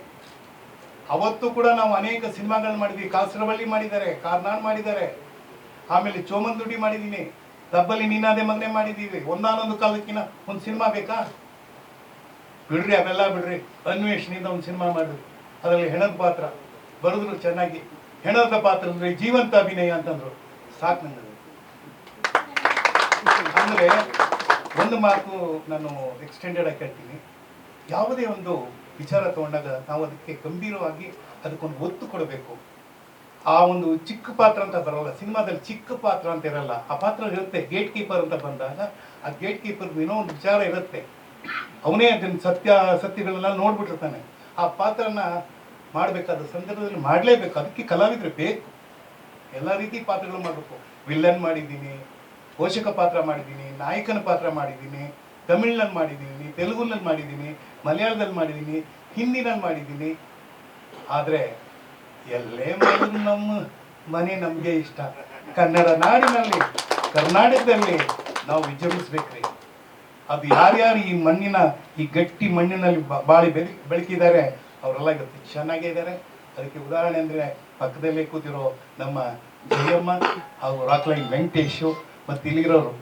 S3: ಅವತ್ತು ಕೂಡ ನಾವು ಅನೇಕ ಸಿನಿಮಾಗಳನ್ನ ಮಾಡಿದ್ವಿ. ಕಾಸರವಳ್ಳಿ ಮಾಡಿದ್ದಾರೆ, ಕಾರ್ನಾಡ್ ಮಾಡಿದ್ದಾರೆ, ಆಮೇಲೆ ಚೋಮಂದುಡಿ ಮಾಡಿದ್ದೀನಿ, ದಬ್ಬಲಿ ನೀನಾದೆ ಮಗನೆ ಮಾಡಿದ್ದೀವಿ. ಒಂದಾನೊಂದು ಕಾಲಕ್ಕಿನ ಒಂದು ಸಿನಿಮಾ ಬೇಕಾ? ಬಿಡ್ರಿ, ಅವೆಲ್ಲ ಬಿಡ್ರಿ. ಅನ್ವೇಷಣೆಯಿಂದ ಒಂದು ಸಿನಿಮಾ ಮಾಡಿದ್ವಿ, ಅದರಲ್ಲಿ ಹೆಣದ ಪಾತ್ರ ಬರೆದ್ರು ಚೆನ್ನಾಗಿ. ಹೆಣದ ಪಾತ್ರ ಅಂದರೆ ಜೀವಂತ ಅಭಿನಯ ಅಂತಂದ್ರು, ಸಾಕು ನನಗೆ. ಅಂದರೆ ಒಂದು ಮಾತು ನಾನು ಎಕ್ಸ್ಟೆಂಡೆಡ್ ಆಗಿ ಹೇಳ್ತೀನಿ, ಯಾವುದೇ ಒಂದು ವಿಚಾರ ತಗೊಂಡಾಗ ನಾವು ಅದಕ್ಕೆ ಗಂಭೀರವಾಗಿ ಅದಕ್ಕೊಂದು ಒತ್ತು ಕೊಡಬೇಕು. ಆ ಒಂದು ಚಿಕ್ಕ ಪಾತ್ರ ಅಂತ ಬರಲ್ಲ ಸಿನಿಮಾದಲ್ಲಿ, ಚಿಕ್ಕ ಪಾತ್ರ ಅಂತ ಇರಲ್ಲ. ಆ ಪಾತ್ರ ಇರುತ್ತೆ. ಗೇಟ್ ಕೀಪರ್ ಅಂತ ಬಂದಾಗ ಆ ಗೇಟ್ ಕೀಪರ್ ಏನೋ ಒಂದು ವಿಚಾರ ಇರುತ್ತೆ, ಅವನೇ ಅದನ್ನ ಸತ್ಯಗಳನ್ನೆಲ್ಲ ನೋಡ್ಬಿಟ್ಟಿರ್ತಾನೆ. ಆ ಪಾತ್ರನ ಮಾಡಬೇಕಾದ ಸಂದರ್ಭದಲ್ಲಿ ಮಾಡಲೇಬೇಕು. ಅದಕ್ಕೆ ಕಲಾವಿದರು ಬೇಕು, ಎಲ್ಲ ರೀತಿ ಪಾತ್ರಗಳು ಮಾಡಬೇಕು. ವಿಲ್ಲನ್ ಮಾಡಿದ್ದೀನಿ, ಪೋಷಕ ಪಾತ್ರ ಮಾಡಿದ್ದೀನಿ, ನಾಯಕನ ಪಾತ್ರ ಮಾಡಿದ್ದೀನಿ, ತಮಿಳ್ನಲ್ಲಿ ಮಾಡಿದ್ದೀನಿ, ತೆಲುಗುನಲ್ಲಿ ಮಾಡಿದ್ದೀನಿ, ಮಲಯಾಳದಲ್ಲಿ ಮಾಡಿದ್ದೀನಿ, ಹಿಂದಿನಲ್ಲಿ ಮಾಡಿದ್ದೀನಿ. ಆದರೆ ಎಲ್ಲೇ ಮಾಡಿದ್ರು ನಮ್ಮ ಮನೆ ನಮಗೆ ಇಷ್ಟ. ಕನ್ನಡ ನಾಡಿನಲ್ಲಿ, ಕರ್ನಾಟಕದಲ್ಲಿ ನಾವು ವಿಜೃಂಭಿಸ್ಬೇಕ್ರಿ. ಅದು ಯಾರ್ಯಾರು ಈ ಮಣ್ಣಿನ, ಈ ಗಟ್ಟಿ ಮಣ್ಣಿನಲ್ಲಿ ಬಾಳಿ ಬೆಳಕಿದ್ದಾರೆ ಅವರೆಲ್ಲ ಇವತ್ತು ಚೆನ್ನಾಗೇ ಇದ್ದಾರೆ. ಅದಕ್ಕೆ ಉದಾಹರಣೆ ಅಂದರೆ ಪಕ್ಕದಲ್ಲೇ ಕೂತಿರೋ ನಮ್ಮ ಜಯಮ್ಮ ಹಾಗೂ ರಾಕ್ಲೈನ್ ವೆಂಕಟೇಶು ಮತ್ತು ಇಲ್ಲಿರೋರು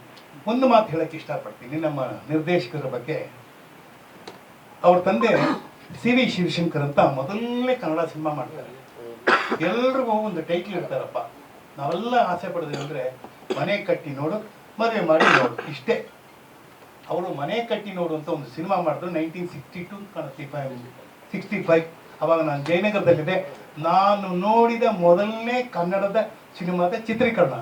S3: ಒಂದು ಮಾತು ಹೇಳಕ್ಕೆ ಇಷ್ಟಪಡ್ತೀನಿ ನಮ್ಮ ನಿರ್ದೇಶಕರ ಬಗ್ಗೆ. ಅವ್ರ ತಂದೆ ಸಿ ವಿ ಶಿವಶಂಕರ್ ಅಂತ ಮೊದಲನೇ ಕನ್ನಡ ಸಿನಿಮಾ ಮಾಡ್ತಾರೆ. ಎಲ್ರಿಗೂ ಒಂದು ಟೈಟ್ಲ್ ಇರ್ತಾರಪ್ಪ. ನಾವೆಲ್ಲ ಆಸೆ ಪಡೋದು ಅಂದರೆ ಮನೆ ಕಟ್ಟಿ ನೋಡು, ಮದುವೆ ಮಾಡಿ ನೋಡು, ಇಷ್ಟೇ. ಅವರು ಮನೆ ಕಟ್ಟಿ ನೋಡು ಅಂತ ಒಂದು ಸಿನಿಮಾ ಮಾಡಿದ್ರು 1962 ಕಾಣುತ್ತೆ, 65. ಅವಾಗ ನಾನು ಜಯನಗರದಲ್ಲಿದ್ದೆ. ನಾನು ನೋಡಿದ ಮೊದಲನೇ ಕನ್ನಡದ ಸಿನಿಮಾದ ಚಿತ್ರೀಕರಣ.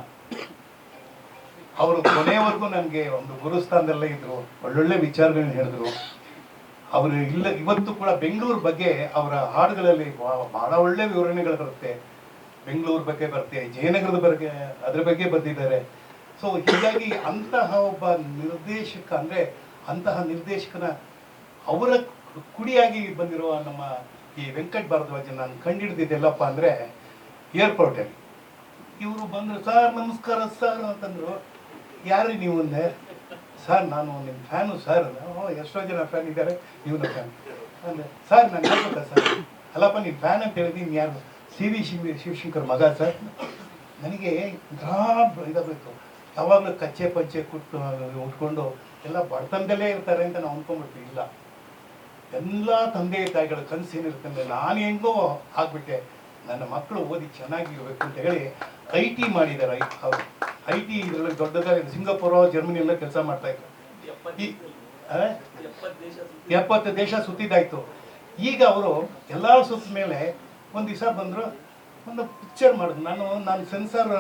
S3: ಅವರು ಕೊನೆಯವರೆಗೂ ನನಗೆ ಒಂದು ಗುರುಸ್ಥಾನದಲ್ಲೇ ಇದ್ರು, ಒಳ್ಳೊಳ್ಳೆ ವಿಚಾರಗಳನ್ನ ಹೇಳಿದ್ರು. ಅವರು ಇವತ್ತು ಕೂಡ ಬೆಂಗಳೂರು ಬಗ್ಗೆ ಅವರ ಹಾಡುಗಳಲ್ಲಿ ಬಹಳ ಒಳ್ಳೆ ವಿವರಣೆಗಳು ಬರುತ್ತೆ. ಬೆಂಗಳೂರು ಬಗ್ಗೆ ಬರುತ್ತೆ, ಜಯನಗರದ ಬಗ್ಗೆ ಅದ್ರ ಬಗ್ಗೆ ಬರೆದಿದ್ದಾರೆ. ಸೊ ಹೀಗಾಗಿ ಅಂತಹ ಒಬ್ಬ ನಿರ್ದೇಶಕ ಅಂದರೆ ಅಂತಹ ನಿರ್ದೇಶಕನ ಅವರ ಕುಡಿಯಾಗಿ ಬಂದಿರುವ ನಮ್ಮ ಈ ವೆಂಕಟ್ ಭಾರದ್ವಾಜ್ ನಾನು ಕಂಡಿಡ್ದಿದ್ದೆಲ್ಲಪ್ಪ ಅಂದರೆ ಏರ್ಪೋರ್ಟಲ್ಲಿ ಇವರು ಬಂದರು. ಸರ್ ನಮಸ್ಕಾರ ಸರ್ ಅಂತಂದರು. ಯಾರು ನೀವು ಅಂದೆ. ಸರ್ ನಾನು ನಿಮ್ಮ ಫ್ಯಾನು ಸರ್. ಎಷ್ಟೋ ಜನ ಫ್ಯಾನ್ ಇದ್ದಾರೆ, ಇವನ ಫ್ಯಾನ್ ಅಂದರೆ. ಸರ್ ನಾನು ಹೇಳ್ಬೇಕ ಸರ್? ಅಲ್ಲಪ್ಪ ನೀನು ಫ್ಯಾನ್ ಅಂತ ಹೇಳಿದ್ನಿ, ನೀನು ಯಾರು? ಸಿ ವಿ ಶಿವಶಂಕರ್ ಮಗ ಸರ್. ನನಗೆ ಇದಾಗಬೇಕು, ಯಾವಾಗಲೂ ಕಚ್ಚೆ ಪಂಚೆ ಉಟ್ಕೊಂಡು ಎಲ್ಲ ಬಡತನದಲ್ಲೇ ಇರ್ತಾರೆ ಅಂತ ನಾವು ಅಂದ್ಕೊಂಡ್ಬಿಡ್ತೀವಿ. ಇಲ್ಲ, ಎಲ್ಲ ತಂದೆ ತಾಯಿಗಳ ಕನಸು ಏನಿರುತ್ತೆ ಅಂದರೆ ನಾನು ಹೆಂಗೋ ಆಗ್ಬಿಟ್ಟೆ, ನನ್ನ ಮಕ್ಕಳು ಓದಿ ಚೆನ್ನಾಗಿರ್ಬೇಕು ಅಂತ ಹೇಳಿ IT ಮಾಡಿದ್ದಾರೆ. ಅವರು IT ಇದರಲ್ಲಿ ದೊಡ್ಡದಾಗಿ ಸಿಂಗಾಪುರ ಜರ್ಮನಿ ಎಲ್ಲ ಕೆಲಸ ಮಾಡ್ತಾ ಇದ್ದಾರೆ. 70 ದೇಶ ಸುತ್ತಿದ್ದಾಯ್ತು. ಈಗ ಅವರು ಎಲ್ಲ ಸುತ್ತ ಮೇಲೆ ಒಂದು ದಿವಸ ಬಂದರು, ಒಂದು ಪಿಕ್ಚರ್ ಮಾಡಿದ್ರು. ನಾನು ಸೆನ್ಸಾರ್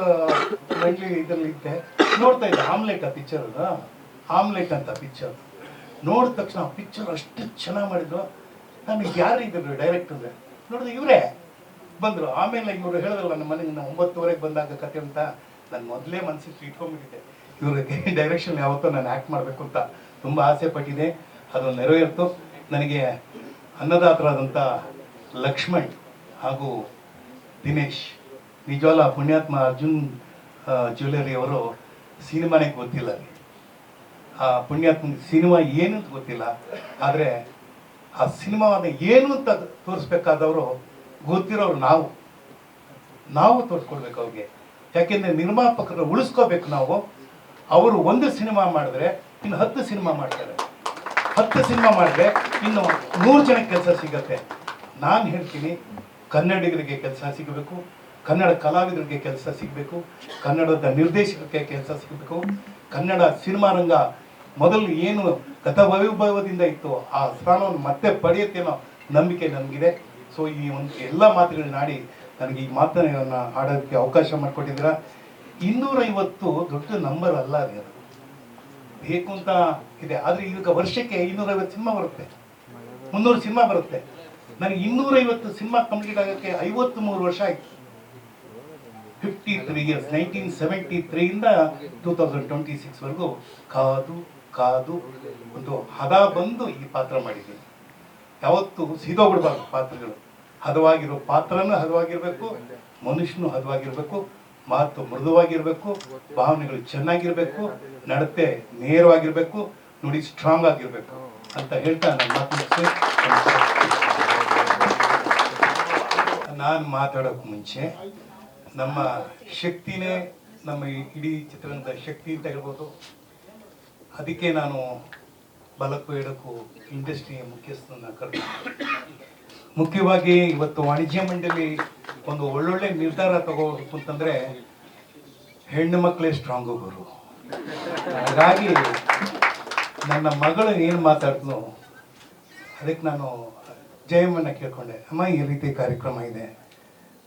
S3: ಫ್ರೆಂಡ್ಲಿ ಇದರಲ್ಲಿ ಇದ್ದೆ, ನೋಡ್ತಾ ಇದ್ದೆ. ಆಮ್ಲೆಟ್ ಆ ಪಿಕ್ಚರ್, ಆಮ್ಲೆಟ್ ಅಂತ ಪಿಕ್ಚರ್ ನೋಡಿದ ತಕ್ಷಣ ಆ ಪಿಕ್ಚರ್ ಅಷ್ಟು ಚೆನ್ನಾಗಿ ಮಾಡಿದ್ರು. ನನಗೆ ಯಾರು ಇದ್ರು ಡೈರೆಕ್ಟರ್ ನೋಡಿದ್ರೆ ಇವರೇ ಬಂದರು. ಆಮೇಲೆ ಇವರು ಹೇಳಿದ್ರಲ್ಲ ನಮ್ಮ ಮನೆಗೆ 9:30 ಬಂದಾಗ ಕತೆ ಅಂತ, ನಾನು ಮೊದಲೇ ಮನಸ್ಸಿಗೆ ಇಟ್ಕೊಂಡ್ಬಿಟ್ಟಿದ್ದೆ ಇವ್ರಿಗೆ ಡೈರೆಕ್ಷನ್ ಯಾವತ್ತೋ ನಾನು ಆ್ಯಕ್ಟ್ ಮಾಡಬೇಕು ಅಂತ ತುಂಬ ಆಸೆ ಪಟ್ಟಿದ್ದೆ. ಅದು ನೆರವೇರ್ತು. ನನಗೆ ಅನ್ನದಾತರಾದಂಥ ಲಕ್ಷ್ಮಣ್ ಹಾಗೂ ದಿನೇಶ್, ನಿಜವಾಗ್ಲ ಪುಣ್ಯಾತ್ಮ ಅರ್ಜುನ್ ಜ್ಯುವೆಲರಿ ಅವರು ಸಿನಿಮಾನೇ ಗೊತ್ತಿಲ್ಲ. ಆ ಪುಣ್ಯಾತ್ಮ ಸಿನಿಮಾ ಏನು ಅಂತ ಗೊತ್ತಿಲ್ಲ, ಆದರೆ ಆ ಸಿನಿಮಾವನ್ನು ಏನು ಅಂತ ತೋರಿಸ್ಬೇಕಾದವರು ಗೊತ್ತಿರೋರು ನಾವು ತೋರಿಸ್ಕೊಡ್ಬೇಕು ಅವ್ರಿಗೆ. ಯಾಕೆಂದರೆ ನಿರ್ಮಾಪಕರು ಉಳಿಸ್ಕೋಬೇಕು ನಾವು. ಅವರು ಒಂದು ಸಿನಿಮಾ ಮಾಡಿದ್ರೆ ಇನ್ನು 10 ಸಿನಿಮಾ ಮಾಡ್ತಾರೆ, 10 ಸಿನಿಮಾ ಮಾಡಿದ್ರೆ ಇನ್ನು 100 ಜನಕ್ಕೆ ಕೆಲಸ ಸಿಗತ್ತೆ. ನಾನು ಹೇಳ್ತೀನಿ, ಕನ್ನಡಿಗರಿಗೆ ಕೆಲಸ ಸಿಗಬೇಕು, ಕನ್ನಡ ಕಲಾವಿದರಿಗೆ ಕೆಲಸ ಸಿಗಬೇಕು, ಕನ್ನಡದ ನಿರ್ದೇಶಕರಿಗೆ ಕೆಲಸ ಸಿಗಬೇಕು. ಕನ್ನಡ ಸಿನಿಮಾ ರಂಗ ಮೊದಲು ಏನು ಗತವೈಭವದಿಂದ ಇತ್ತು ಆ ಸ್ಥಾನವನ್ನು ಮತ್ತೆ ಪಡೆಯುತ್ತೆ ಅನ್ನೋ ನಂಬಿಕೆ ನನಗಿದೆ. ಸೊ ಈ ಒಂದು ಎಲ್ಲ ಮಾತುಗಳನ್ನ ಆಡಿ ನನಗೆ ಈ ಮಾತನ್ನ ಆಡೋದಕ್ಕೆ ಅವಕಾಶ ಮಾಡಿಕೊಟ್ಟಿದ್ದೀರ. 250 ದೊಡ್ಡ ನಂಬರ್ ಅಲ್ಲ, ಅದು ಬೇಕು ಅಂತ ಇದೆ. ಆದರೆ ಈಗ ವರ್ಷಕ್ಕೆ 250 ಸಿನಿಮಾ ಬರುತ್ತೆ, 300 ಸಿನಿಮಾ ಬರುತ್ತೆ. ನನಗೆ 250 ಸಿನಿಮಾ ಕಂಪ್ಲೀಟ್ ಆಗೋಕ್ಕೆ 53 ವರ್ಷ ಆಯಿತು. 53 ಇಯರ್ಸ್, 1973 ಇಂದ 2026ವರೆಗೂ ಕಾದು ಒಂದು ಹದ ಬಂದು ಈ ಪಾತ್ರ ಮಾಡಿದ್ದೀನಿ. ಯಾವತ್ತು ಸೀದೋಗ್ಬಿಡ್ಬಾರ್ದು ಪಾತ್ರಗಳು. ಹದವಾಗಿರೋ ಪಾತ್ರನೂ ಹದವಾಗಿರ್ಬೇಕು, ಮನುಷ್ಯನೂ ಹದವಾಗಿರ್ಬೇಕು, ಮಾತು ಮೃದುವಾಗಿರ್ಬೇಕು, ಭಾವನೆಗಳು ಚೆನ್ನಾಗಿರ್ಬೇಕು, ನಡತೆ ನೇರವಾಗಿರ್ಬೇಕು, ನುಡಿ ಸ್ಟ್ರಾಂಗ್ ಆಗಿರ್ಬೇಕು ಅಂತ ಹೇಳ್ತಾ ನಾನು ಮಾತನಾಡ್ತೀನಿ. ನಾನು ಮಾತಾಡೋಕೆ ಮುಂಚೆ ನಮ್ಮ ಶಕ್ತಿನೇ ನಮ್ಮ ಇಡೀ ಚಿತ್ರರಂಗದ ಶಕ್ತಿ ಅಂತ ಹೇಳ್ಬೋದು. ಅದಕ್ಕೆ ನಾನು ಬಲಕ್ಕೂ ಎಡಕ್ಕೂ ಇಂಡಸ್ಟ್ರಿಯ ಮುಖ್ಯಸ್ಥನ ಕರೆದು, ಮುಖ್ಯವಾಗಿ ಇವತ್ತು ವಾಣಿಜ್ಯ ಮಂಡಳಿ ಒಂದು ಒಳ್ಳೊಳ್ಳೆ ನಿರ್ಧಾರ ತಗೋಬೇಕು ಅಂತಂದರೆ ಹೆಣ್ಣು ಮಕ್ಕಳೇ ಸ್ಟ್ರಾಂಗ್ ಹೋಗೋರು. ಹಾಗಾಗಿ ನನ್ನ ಮಗಳು ಏನು ಮಾತಾಡ್ತನೋ ಅದಕ್ಕೆ ನಾನು ಜಯಮ್ಮನ ಕೇಳ್ಕೊಂಡೆ, ಅಮ್ಮ ಈ ರೀತಿ ಕಾರ್ಯಕ್ರಮ ಇದೆ,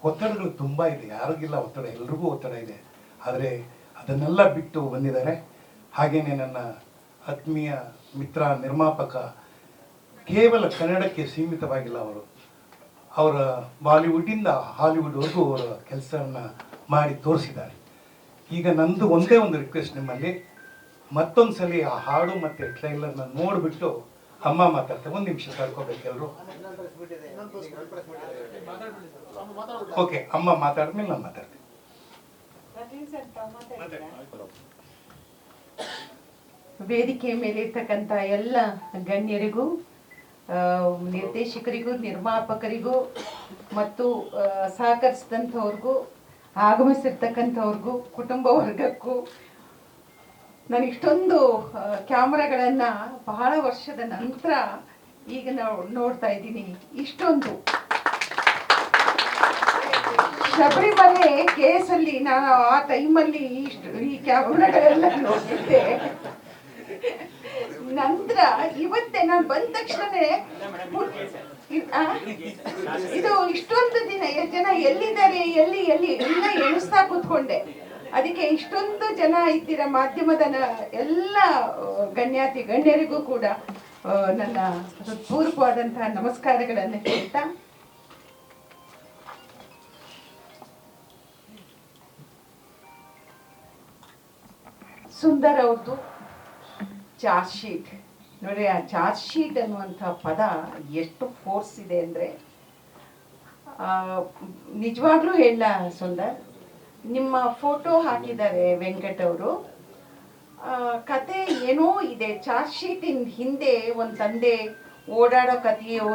S3: ಒತ್ತಡಗಳು ತುಂಬ ಇದೆ, ಯಾರಿಗಿಲ್ಲ ಒತ್ತಡ, ಎಲ್ರಿಗೂ ಒತ್ತಡ ಇದೆ, ಆದರೆ ಅದನ್ನೆಲ್ಲ ಬಿಟ್ಟು ಬಂದಿದ್ದಾರೆ. ಹಾಗೆಯೇ ನನ್ನ ಆತ್ಮೀಯ ಮಿತ್ರ ನಿರ್ಮಾಪಕ ಕೇವಲ ಕನ್ನಡಕ್ಕೆ ಸೀಮಿತವಾಗಿಲ್ಲ, ಅವರ ಬಾಲಿವುಡ್ಡಿಂದ ಹಾಲಿವುಡ್ವರೆಗೂ ಅವರ ಕೆಲಸವನ್ನು ಮಾಡಿ ತೋರಿಸಿದ್ದಾರೆ. ಈಗ ನಂದು ಒಂದೇ ಒಂದು ರಿಕ್ವೆಸ್ಟ್ ನಿಮ್ಮಲ್ಲಿ, ಮತ್ತೊಂದು ಸಲ ಆ ಹಾಡು ಮತ್ತು ಟ್ರೈಲರ್ನ ನೋಡಿಬಿಟ್ಟು ಅಮ್ಮ ಮಾತಾಡ್ತಾರೆ. 1 ನಿಮಿಷ ತಡ್ಕೋಬೇಕೆಲ್ಲರೂ. ಓಕೆ, ಅಮ್ಮ ಮಾತಾಡಿದ್ಮೇಲೆ ನಾನು ಮಾತಾಡ್ತೀನಿ.
S5: ವೇದಿಕೆ ಮೇಲೆ ಇರ್ತಕ್ಕಂಥ ಎಲ್ಲ ಗಣ್ಯರಿಗೂ ನಿರ್ದೇಶಕರಿಗೂ ನಿರ್ಮಾಪಕರಿಗೂ ಮತ್ತು ಸಹಕರಿಸಿದಂಥವ್ರಿಗೂ ಆಗಮಿಸಿರ್ತಕ್ಕಂಥವ್ರಿಗೂ ಕುಟುಂಬ ವರ್ಗಕ್ಕೂ ನಾನು ಇಷ್ಟೊಂದು ಕ್ಯಾಮ್ರಾಗಳನ್ನು ಬಹಳ ವರ್ಷದ ನಂತರ ಈಗ ನಾವು ನೋಡ್ತಾ ಇದ್ದೀನಿ. ಇಷ್ಟೊಂದು ಶಬರಿಮಲೆ ಕೇಸಲ್ಲಿ ನಾನು ಆ ಟೈಮಲ್ಲಿ ಈ ಕ್ಯಾಮ್ರಾಗಳೆಲ್ಲ ನೋಡಿದ್ದೆ. ನಂತರ ಇವತ್ತೇ ನಾನು ಬಂದ ತಕ್ಷಣನೇ ಇದು ಇಷ್ಟೊಂದು ದಿನ ಜನ ಎಲ್ಲಿದ್ದಾರೆ ಎಲ್ಲಿ ಎಲ್ಲಿ ಎಲ್ಲ ಎಣಿಸ್ತಾ ಕೂತ್ಕೊಂಡೆ. ಅದಕ್ಕೆ ಇಷ್ಟೊಂದು ಜನ ಇದ್ದೀರ ಮಾಧ್ಯಮದ ಎಲ್ಲ ಗಣ್ಯರಿಗೂ ಕೂಡ ನನ್ನ ಹೃತ್ಪೂರ್ವಕವಾದಂತಹ ನಮಸ್ಕಾರಗಳನ್ನು ಹೇಳ್ತಾ, ಸುಂದರ್ ಅವ್ರದ್ದು ಚಾರ್ಜ್ ಶೀಟ್ ನೋಡಿ, ಆ ಚಾರ್ಜ್ ಶೀಟ್ ಅನ್ನುವಂಥ ಪದ ಎಷ್ಟು ಫೋರ್ಸ್ ಇದೆ ಅಂದರೆ ನಿಜವಾಗ್ಲೂ ಹೇಳ ಸುಂದರ್, ನಿಮ್ಮ ಫೋಟೋ ಹಾಕಿದ್ದಾರೆ ವೆಂಕಟ್ ಅವರು. ಕತೆ ಏನೋ ಇದೆ, ಚಾರ್ಜ್ ಶೀಟಿನ ಹಿಂದೆ ಒಂದು ತಂದೆ ಓಡಾಡೋ ಕಥೆಯೋ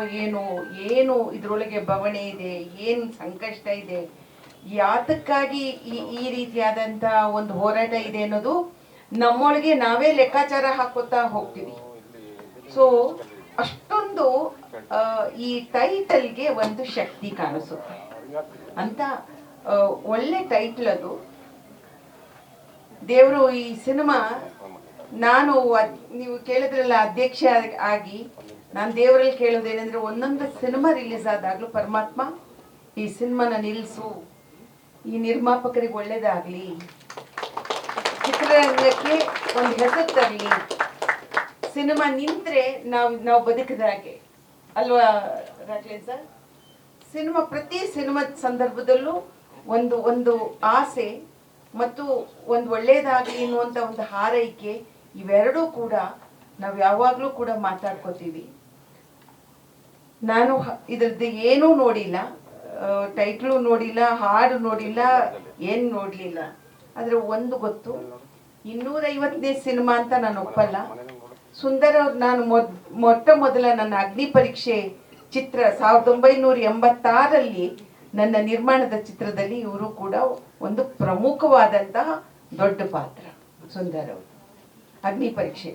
S5: ಏನು ಇದರೊಳಗೆ ಬವಣೆ ಇದೆ, ಏನು ಸಂಕಷ್ಟ ಇದೆ, ಯಾತಕ್ಕಾಗಿ ಈ ರೀತಿಯಾದಂಥ ಒಂದು ಹೋರಾಟ ಇದೆ ಅನ್ನೋದು ನಮ್ಮೊಳಗೆ ನಾವೇ ಲೆಕ್ಕಾಚಾರ ಹಾಕೋತಾ ಹೋಗ್ತೀವಿ. ಸೊ ಅಷ್ಟೊಂದು ಈ ಟೈಟಲ್ಗೆ ಒಂದು ಶಕ್ತಿ ಕಾಣಿಸುತ್ತೆ ಅಂತ ಒಳ್ಳೆ ಟೈಟಲ್ ಅದು. ದೇವರು ಈ ಸಿನಿಮಾ ನಾನು ನೀವು ಕೇಳಿದ್ರಲ್ಲ ಅಧ್ಯಕ್ಷ ಆಗಿ ನಾನು ದೇವರಲ್ಲಿ ಕೇಳೋದೇನೆಂದ್ರೆ, ಒಂದೊಂದು ಸಿನಿಮಾ ರಿಲೀಸ್ ಆದಾಗಲೂ ಪರಮಾತ್ಮ ಈ ಸಿನಿಮಾನ ನಿಲ್ಲಿಸು, ಈ ನಿರ್ಮಾಪಕರಿಗೆ ಒಳ್ಳೇದಾಗಲಿ, ಚಿತ್ರರಂಗಕ್ಕೆ ಒಂದು ಹೆಸರು ತರಲಿ, ಸಿನಿಮಾ ನಿಂತರೆ ನಾವು ಬದುಕಿದಾಗೆ ಅಲ್ವಾ ರಾಕ್ಲೇನ್ ಸರ್? ಪ್ರತಿ ಸಿನಿಮಾದ ಸಂದರ್ಭದಲ್ಲೂ ಒಂದು ಆಸೆ ಮತ್ತು ಒಂದು ಒಳ್ಳೇದಾಗಲಿ ಅನ್ನುವಂಥ ಒಂದು ಹಾರೈಕೆ, ಇವೆರಡೂ ಕೂಡ ನಾವು ಯಾವಾಗಲೂ ಕೂಡ ಮಾತಾಡ್ಕೋತೀವಿ. ನಾನು ಇದ್ರದ್ದು ಏನೂ ನೋಡಿಲ್ಲ, ಟೈಟ್ಲು ನೋಡಿಲ್ಲ, ಹಾಡು ನೋಡಿಲ್ಲ, ಏನು ನೋಡಲಿಲ್ಲ. ಆದರೆ ಒಂದು ಗೊತ್ತು, 250ನೇ ಸಿನಿಮಾ ಅಂತ ನಾನು ಒಪ್ಪಲ್ಲ. ಸುಂದರ್ ಅವ್ರು ನಾನು ಮೊದಲ ನನ್ನ ಅಗ್ನಿ ಪರೀಕ್ಷೆ ಚಿತ್ರ 1986ರಲ್ಲಿ ನನ್ನ ನಿರ್ಮಾಣದ ಚಿತ್ರದಲ್ಲಿ ಇವರು ಕೂಡ ಒಂದು ಪ್ರಮುಖವಾದಂತಹ ದೊಡ್ಡ ಪಾತ್ರ ಸುಂದರ್ ಅವರು, ಅಗ್ನಿ ಪರೀಕ್ಷೆ.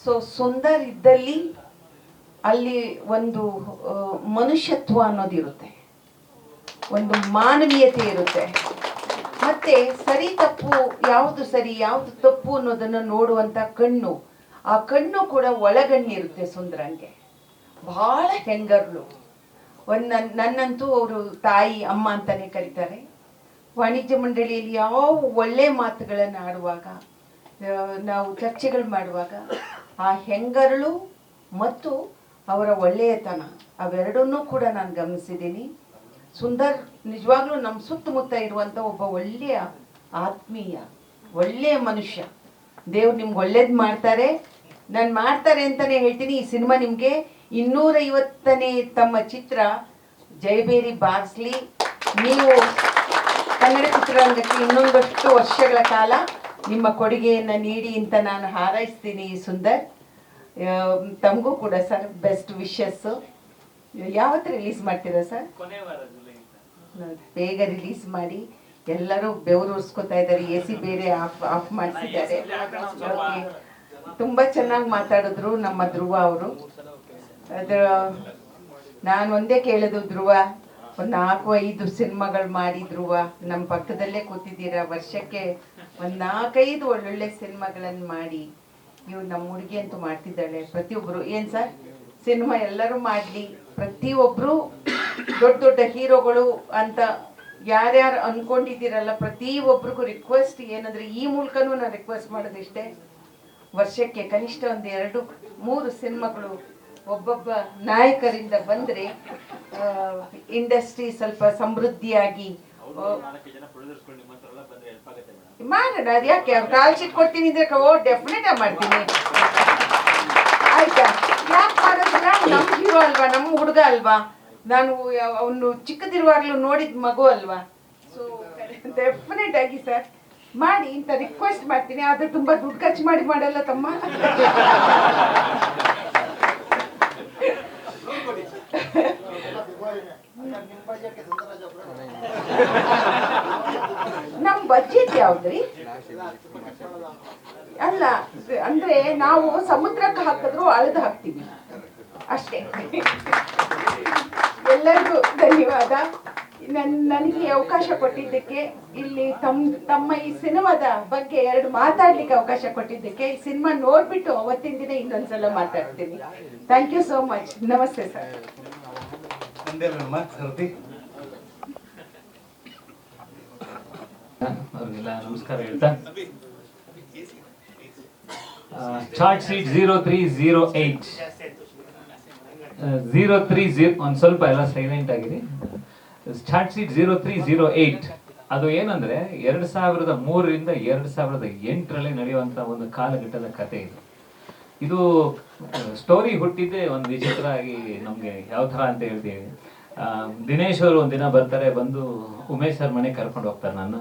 S5: ಸೊ ಸುಂದರ್ ಇದ್ದಲ್ಲಿ ಅಲ್ಲಿ ಒಂದು ಮನುಷ್ಯತ್ವ ಅನ್ನೋದಿರುತ್ತೆ, ಒಂದು ಮಾನವೀಯತೆ ಇರುತ್ತೆ. ಮತ್ತೆ ಸರಿ ತಪ್ಪು, ಯಾವುದು ಸರಿ ಯಾವುದು ತಪ್ಪು ಅನ್ನೋದನ್ನು ನೋಡುವಂತ ಕಣ್ಣು, ಆ ಕಣ್ಣು ಕೂಡ ಒಳಗಣ್ಣಿರುತ್ತೆ ಸುಂದರಂಗೆ. ಬಹಳ ಹೆಂಗರ್ಲು. ನನ್ನಂತೂ ಅವರು ತಾಯಿ ಅಮ್ಮ ಅಂತಾನೆ ಕರೀತಾರೆ. ವಾಣಿಜ್ಯ ಮಂಡಳಿಯಲ್ಲಿ ಯಾವ ಒಳ್ಳೆ ಮಾತುಗಳನ್ನು ಆಡುವಾಗ, ನಾವು ಚರ್ಚೆಗಳು ಮಾಡುವಾಗ ಆ ಹೆಂಗರಳು ಮತ್ತು ಅವರ ಒಳ್ಳೆಯತನ ಅವೆರಡನ್ನೂ ಕೂಡ ನಾನು ಗಮನಿಸಿದ್ದೀನಿ. ಸುಂದರ್ ನಿಜವಾಗ್ಲೂ ನಮ್ಮ ಸುತ್ತಮುತ್ತ ಇರುವಂಥ ಒಬ್ಬ ಒಳ್ಳೆಯ ಆತ್ಮೀಯ ಒಳ್ಳೆಯ ಮನುಷ್ಯ. ದೇವ್ರು ನಿಮ್ಗೆ ಒಳ್ಳೇದು ಮಾಡ್ತಾರೆ ಅಂತಲೇ ಹೇಳ್ತೀನಿ. ಈ ಸಿನಿಮಾ ನಿಮಗೆ 250ನೇ ತಮ್ಮ ಚಿತ್ರ ಜಯಬೇರಿ ಬಾರಿಸಲಿ. ನೀವು ಕನ್ನಡ ಚಿತ್ರರಂಗಕ್ಕೆ ಇನ್ನೊಂದಷ್ಟು ವರ್ಷಗಳ ಕಾಲ ನಿಮ್ಮ ಕೊಡುಗೆಯನ್ನು ನೀಡಿ ಅಂತ ನಾನು ಹಾರೈಸ್ತೀನಿ. ಸುಂದರ್, ತಮಗೂ ಕೂಡ ಸರ್ ಬೆಸ್ಟ್ ವಿಶಸ್. ಯಾವತ್ತು ರಿಲೀಸ್ ಮಾಡ್ತೀರಾ ಸರ್? ಬೇಗ ರಿಲೀಸ್ ಮಾಡಿ. ಎಲ್ಲರೂ ಬೆವರು ಉರ್ಸ್ಕೊತಾ ಇದ್ದಾರೆ, AC ಬೇರೆ ಆಫ್ ಮಾಡಿಸಿದ್ದಾರೆ. ತುಂಬಾ ಚೆನ್ನಾಗಿ ಮಾತಾಡಿದ್ರು ನಮ್ಮ ಧ್ರುವ ಅವರು. ನಾನು ಒಂದೇ ಕೇಳೋದು, ಧ್ರುವ ಒಂದು 4-5 ಸಿನಿಮಾಗಳು ಮಾಡಿ. ಧ್ರುವ ನಮ್ಮ ಪಕ್ಕದಲ್ಲೇ ಕೂತಿದ್ದೀರಾ, ವರ್ಷಕ್ಕೆ ಒಂದು 4-5 ಒಳ್ಳೊಳ್ಳೆ ಸಿನಿಮಾಗಳನ್ನು ಮಾಡಿ. ಇವ್ರು ನಮ್ಮ ಹುಡುಗಿ ಅಂತೂ ಮಾಡ್ತಿದ್ದಾಳೆ. ಪ್ರತಿಯೊಬ್ಬರು ಏನು ಸರ್ ಸಿನಿಮಾ ಎಲ್ಲರೂ ಮಾಡಲಿ, ಪ್ರತಿಯೊಬ್ಬರು ದೊಡ್ಡ ದೊಡ್ಡ ಹೀರೋಗಳು ಅಂತ ಯಾರ್ಯಾರು ಅನ್ಕೊಂಡಿದ್ದೀರಲ್ಲ, ಪ್ರತಿಯೊಬ್ಬರಿಗೂ ರಿಕ್ವೆಸ್ಟ್ ಏನಂದ್ರೆ, ಈ ಮೂಲಕನೂ ನಾನು ರಿಕ್ವೆಸ್ಟ್ ಮಾಡೋದಿಷ್ಟೇ, ವರ್ಷಕ್ಕೆ ಕನಿಷ್ಠ ಒಂದು 2-3 ಸಿನಿಮಾಗಳು ಒಬ್ಬೊಬ್ಬ ನಾಯಕರಿಂದ ಬಂದರೆ ಇಂಡಸ್ಟ್ರಿ ಸ್ವಲ್ಪ ಸಮೃದ್ಧಿಯಾಗಿ ಮಾಡೋಣ. ಅದು ಯಾಕೆ ಕಾಲ್ ಶೀಟ್ ಕೊಡ್ತೀನಿ ಅಂದ್ರೆ ಡೆಫಿನೆಟ್ ಆಗಿ ಮಾಡ್ತೀನಿ. ಆಯ್ತಾ? ಯಾಕೆ ಮಾಡೋದಿಲ್ಲ? ನಮ್ಮ ಹೀರೋ ಅಲ್ವಾ, ನಮ್ಮ ಹುಡುಗ ಅಲ್ವಾ, ನಾನು ಅವನು ಚಿಕ್ಕದಿರುವಾಗ್ಲೂ ನೋಡಿದ ಮಗು ಅಲ್ವಾ. ಸೊ ಡೆಫಿನೆಟ್ ಆಗಿ ಸರ್ ಮಾಡಿ ಅಂತ ರಿಕ್ವೆಸ್ಟ್ ಮಾಡ್ತೀನಿ. ಆದ್ರೆ ತುಂಬಾ ದುಡ್ಡು ಖರ್ಚು ಮಾಡಲ್ಲ ತಮ್ಮ. ನಮ್ ಬಜೆಟ್ ಯಾವ್ದ್ರಿ? ಅಲ್ಲ ಅಂದ್ರೆ ನಾವು ಸಮುದ್ರಕ್ಕೆ ಹಾಕಿದ್ರು ಅಳದು ಹಾಕ್ತೀವಿ ಅಷ್ಟೇ. ಎಲ್ಲರಿಗೂ ಧನ್ಯವಾದ. ನನಗೆ ಅವಕಾಶ ಕೊಟ್ಟಿದ್ದಕ್ಕೆ, ಇಲ್ಲಿ ತಮ್ಮ ಈ ಸಿನಿಮಾದ ಬಗ್ಗೆ 2 ಮಾತಾಡ್ಲಿಕ್ಕೆ ಅವಕಾಶ ಕೊಟ್ಟಿದ್ದಕ್ಕೆ, ಈ ಸಿನಿಮಾ ನೋಡ್ಬಿಟ್ಟು ಅವತ್ತಿನ ದಿನ ಇನ್ನೊಂದ್ಸಲ ಮಾತಾಡ್ತೀನಿ. Thank you so much. ನಮಸ್ತೆ ಸರ್.
S6: ಅವ್ರಿಗೆಲ್ಲ ನಮಸ್ಕಾರ ಹೇಳ್ತಾ, ಚಾರ್ಟ್ ಶೀಟ್ 0308 030 ಒಂದು ಸ್ವಲ್ಪ ಎಲ್ಲ ಸೈಲೆಂಟ್ ಆಗಿರಿ. ಚಾರ್ಟ್ ಶೀಟ್ 0308 ಅದು ಏನಂದ್ರೆ 2003ರಿಂದ 2008ರಲ್ಲಿ ನಡೆಯುವಂತ ಒಂದು ಕಾಲಘಟ್ಟದ ಕತೆ ಇದು. ಇದು ಸ್ಟೋರಿ ಹುಟ್ಟಿದ್ದೆ ಒಂದು ವಿಚಿತ್ರ ಆಗಿ ನಮ್ಗೆ ಯಾವ ತರ ಅಂತ ಹೇಳ್ತೀವಿ. ದಿನೇಶ್ ಅವರು ಒಂದಿನ ಬರ್ತಾರೆ, ಬಂದು ಉಮೇಶ್ ಸರ್ ಮನೆಗೆ ಕರ್ಕೊಂಡು ಹೋಗ್ತಾರೆ. ನನ್ನ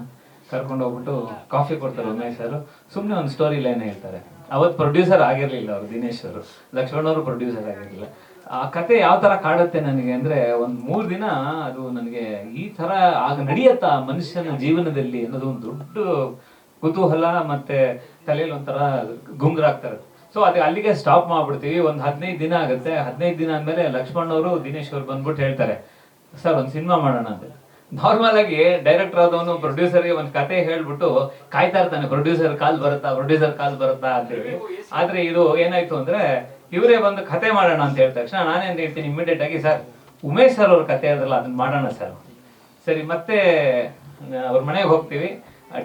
S6: ಕರ್ಕೊಂಡು ಹೋಗ್ಬಿಟ್ಟು ಕಾಫಿ ಕೊಡ್ತಾರೆ ಉಮೇಶ್ ಸರ್. ಸುಮ್ಮನೆ ಒಂದು ಸ್ಟೋರಿ ಲೈನ್ ಹೇಳ್ತಾರೆ. ಅವತ್ತು ಪ್ರೊಡ್ಯೂಸರ್ ಆಗಿರ್ಲಿಲ್ಲ ಅವರು, ದಿನೇಶ್ ಅವರು, ಲಕ್ಷ್ಮಣ್ ಅವರು ಪ್ರೊಡ್ಯೂಸರ್ ಆಗಿರ್ಲಿಲ್ಲ. ಆ ಕತೆ ಯಾವ ತರ ಕಾಡುತ್ತೆ ನನಗೆ ಅಂದ್ರೆ, ಒಂದ್ 3 ದಿನ ಅದು ನನಗೆ ಈ ತರ ಆಗ ನಡೆಯತ್ತಾ ಮನುಷ್ಯನ ಜೀವನದಲ್ಲಿ ಅನ್ನೋದು ಒಂದು ದೊಡ್ಡ ಕುತೂಹಲ, ಮತ್ತೆ ತಲೆಯಲ್ಲಿ ಒಂಥರ ಗುಂಗ್ರಾಗ್ತಾರೆ. ಸೊ ಅದೇ ಅಲ್ಲಿಗೆ ಸ್ಟಾಪ್ ಮಾಡ್ಬಿಡ್ತೀವಿ. ಒಂದು 15 ದಿನ ಆಗುತ್ತೆ. 15 ದಿನ ಆದ್ಮೇಲೆ ಲಕ್ಷ್ಮಣ್ ಅವರು ದಿನೇಶ್ ಅವ್ರು ಬಂದ್ಬಿಟ್ಟು ಹೇಳ್ತಾರೆ, ಸರ್ ಒಂದು ಸಿನಿಮಾ ಮಾಡೋಣ ಅಂತ. ನಾರ್ಮಲ್ ಆಗಿ ಡೈರೆಕ್ಟರ್ ಆದವನು ಪ್ರೊಡ್ಯೂಸರ್ಗೆ ಒಂದು ಕತೆ ಹೇಳ್ಬಿಟ್ಟು ಕಾಯ್ತಾ ಇರ್ತಾನೆ, ಪ್ರೊಡ್ಯೂಸರ್ ಕಾಲ್ ಬರುತ್ತಾ ಅಂತೇಳಿ. ಆದ್ರೆ ಇದು ಏನಾಯ್ತು ಅಂದ್ರೆ, ಇವರೇ ಬಂದು ಕತೆ ಮಾಡೋಣ ಅಂತ ಹೇಳಿದ ತಕ್ಷಣ ನಾನೇನ್ ಹೇಳ್ತೀನಿ ಇಮಿಡಿಯೇಟ್ ಆಗಿ, ಸರ್ ಉಮೇಶ್ ಸರ್ ಅವ್ರ ಕತೆ ಇರಲ್ಲ, ಅದನ್ನ ಮಾಡೋಣ ಸರ್. ಸರಿ, ಮತ್ತೆ ಅವ್ರ ಮನೆಗೆ ಹೋಗ್ತೀವಿ,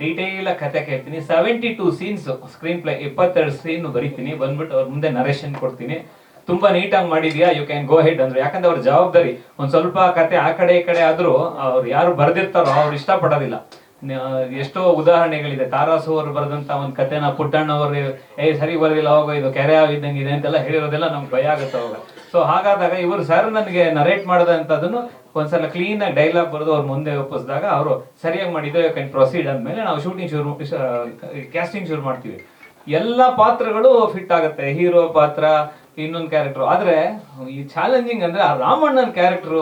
S6: ಡೀಟೇಲ್ ಕತೆ ಕೇಳ್ತೀನಿ. 72 ಸೀನ್ಸ್ ಸ್ಕ್ರೀನ್ ಪ್ಲೇ, 22 ಸೀನ್ ಬರೀತೀನಿ. ಬಂದ್ಬಿಟ್ಟು ಅವ್ರ ಮುಂದೆ ನರೇಷನ್ ಕೊಡ್ತೀನಿ. ತುಂಬಾ ನೀಟಾಗಿ ಮಾಡಿದ್ಯಾ, ಯು ಕ್ಯಾನ್ ಗೋ ಹೆಡ್ ಅಂದ್ರೆ. ಯಾಕಂದ್ರೆ ಅವ್ರ ಜವಾಬ್ದಾರಿ. ಒಂದ್ ಸ್ವಲ್ಪ ಕತೆ ಆ ಕಡೆ ಈ ಕಡೆ ಆದ್ರೂ ಅವ್ರು ಯಾರು ಬರ್ದಿರ್ತಾರೋ ಅವ್ರು ಇಷ್ಟಪಡೋದಿಲ್ಲ. ಎಷ್ಟೋ ಉದಾಹರಣೆಗಳಿದೆ. ತಾರಾಸು ಅವರು ಬರೆದಂತ ಒಂದ್ ಕತೆನ ಪುಟ್ಟಣ್ಣ ಅವರು ಸರಿ ಬರೋದಿಲ್ಲ, ಹೋಗೋ ಇದು ಕೆರೆ ಇದ್ದಂಗಿದೆ ಅಂತೆಲ್ಲ ಹೇಳಿರೋದೆಲ್ಲ ನಮ್ಗೆ ಭಯ ಆಗುತ್ತೆ ಅವಾಗ. ಸೊ ಹಾಗಾದಾಗ ಇವರು ಸರ್ ನನಗೆ ನರೇಟ್ ಮಾಡದಂತದನ್ನು ಒಂದ್ಸಲ ಕ್ಲೀನ್ ಆಗಿ ಡೈಲಾಗ್ ಬರೆದು ಅವ್ರ ಮುಂದೆ ಒಪ್ಪಿಸಿದಾಗ ಅವರು ಸರಿಯಾಗಿ ಮಾಡಿದ್ದು ಕ್ಯಾನ್ ಪ್ರೊಸೀಡ್ ಅಂದ್ಮೇಲೆ ನಾವು ಶೂಟಿಂಗ್ ಕ್ಯಾಸ್ಟಿಂಗ್ ಶುರು ಮಾಡ್ತೀವಿ. ಎಲ್ಲ ಪಾತ್ರಗಳು ಫಿಟ್ ಆಗುತ್ತೆ. ಹೀರೋ ಪಾತ್ರ, ಇನ್ನೊಂದು ಕ್ಯಾರೆಕ್ಟರ್. ಆದ್ರೆ ಈ ಚಾಲೆಂಜಿಂಗ್ ಅಂದ್ರೆ ಆ ರಾಮಣ್ಣನ ಕ್ಯಾರೆಕ್ಟರ್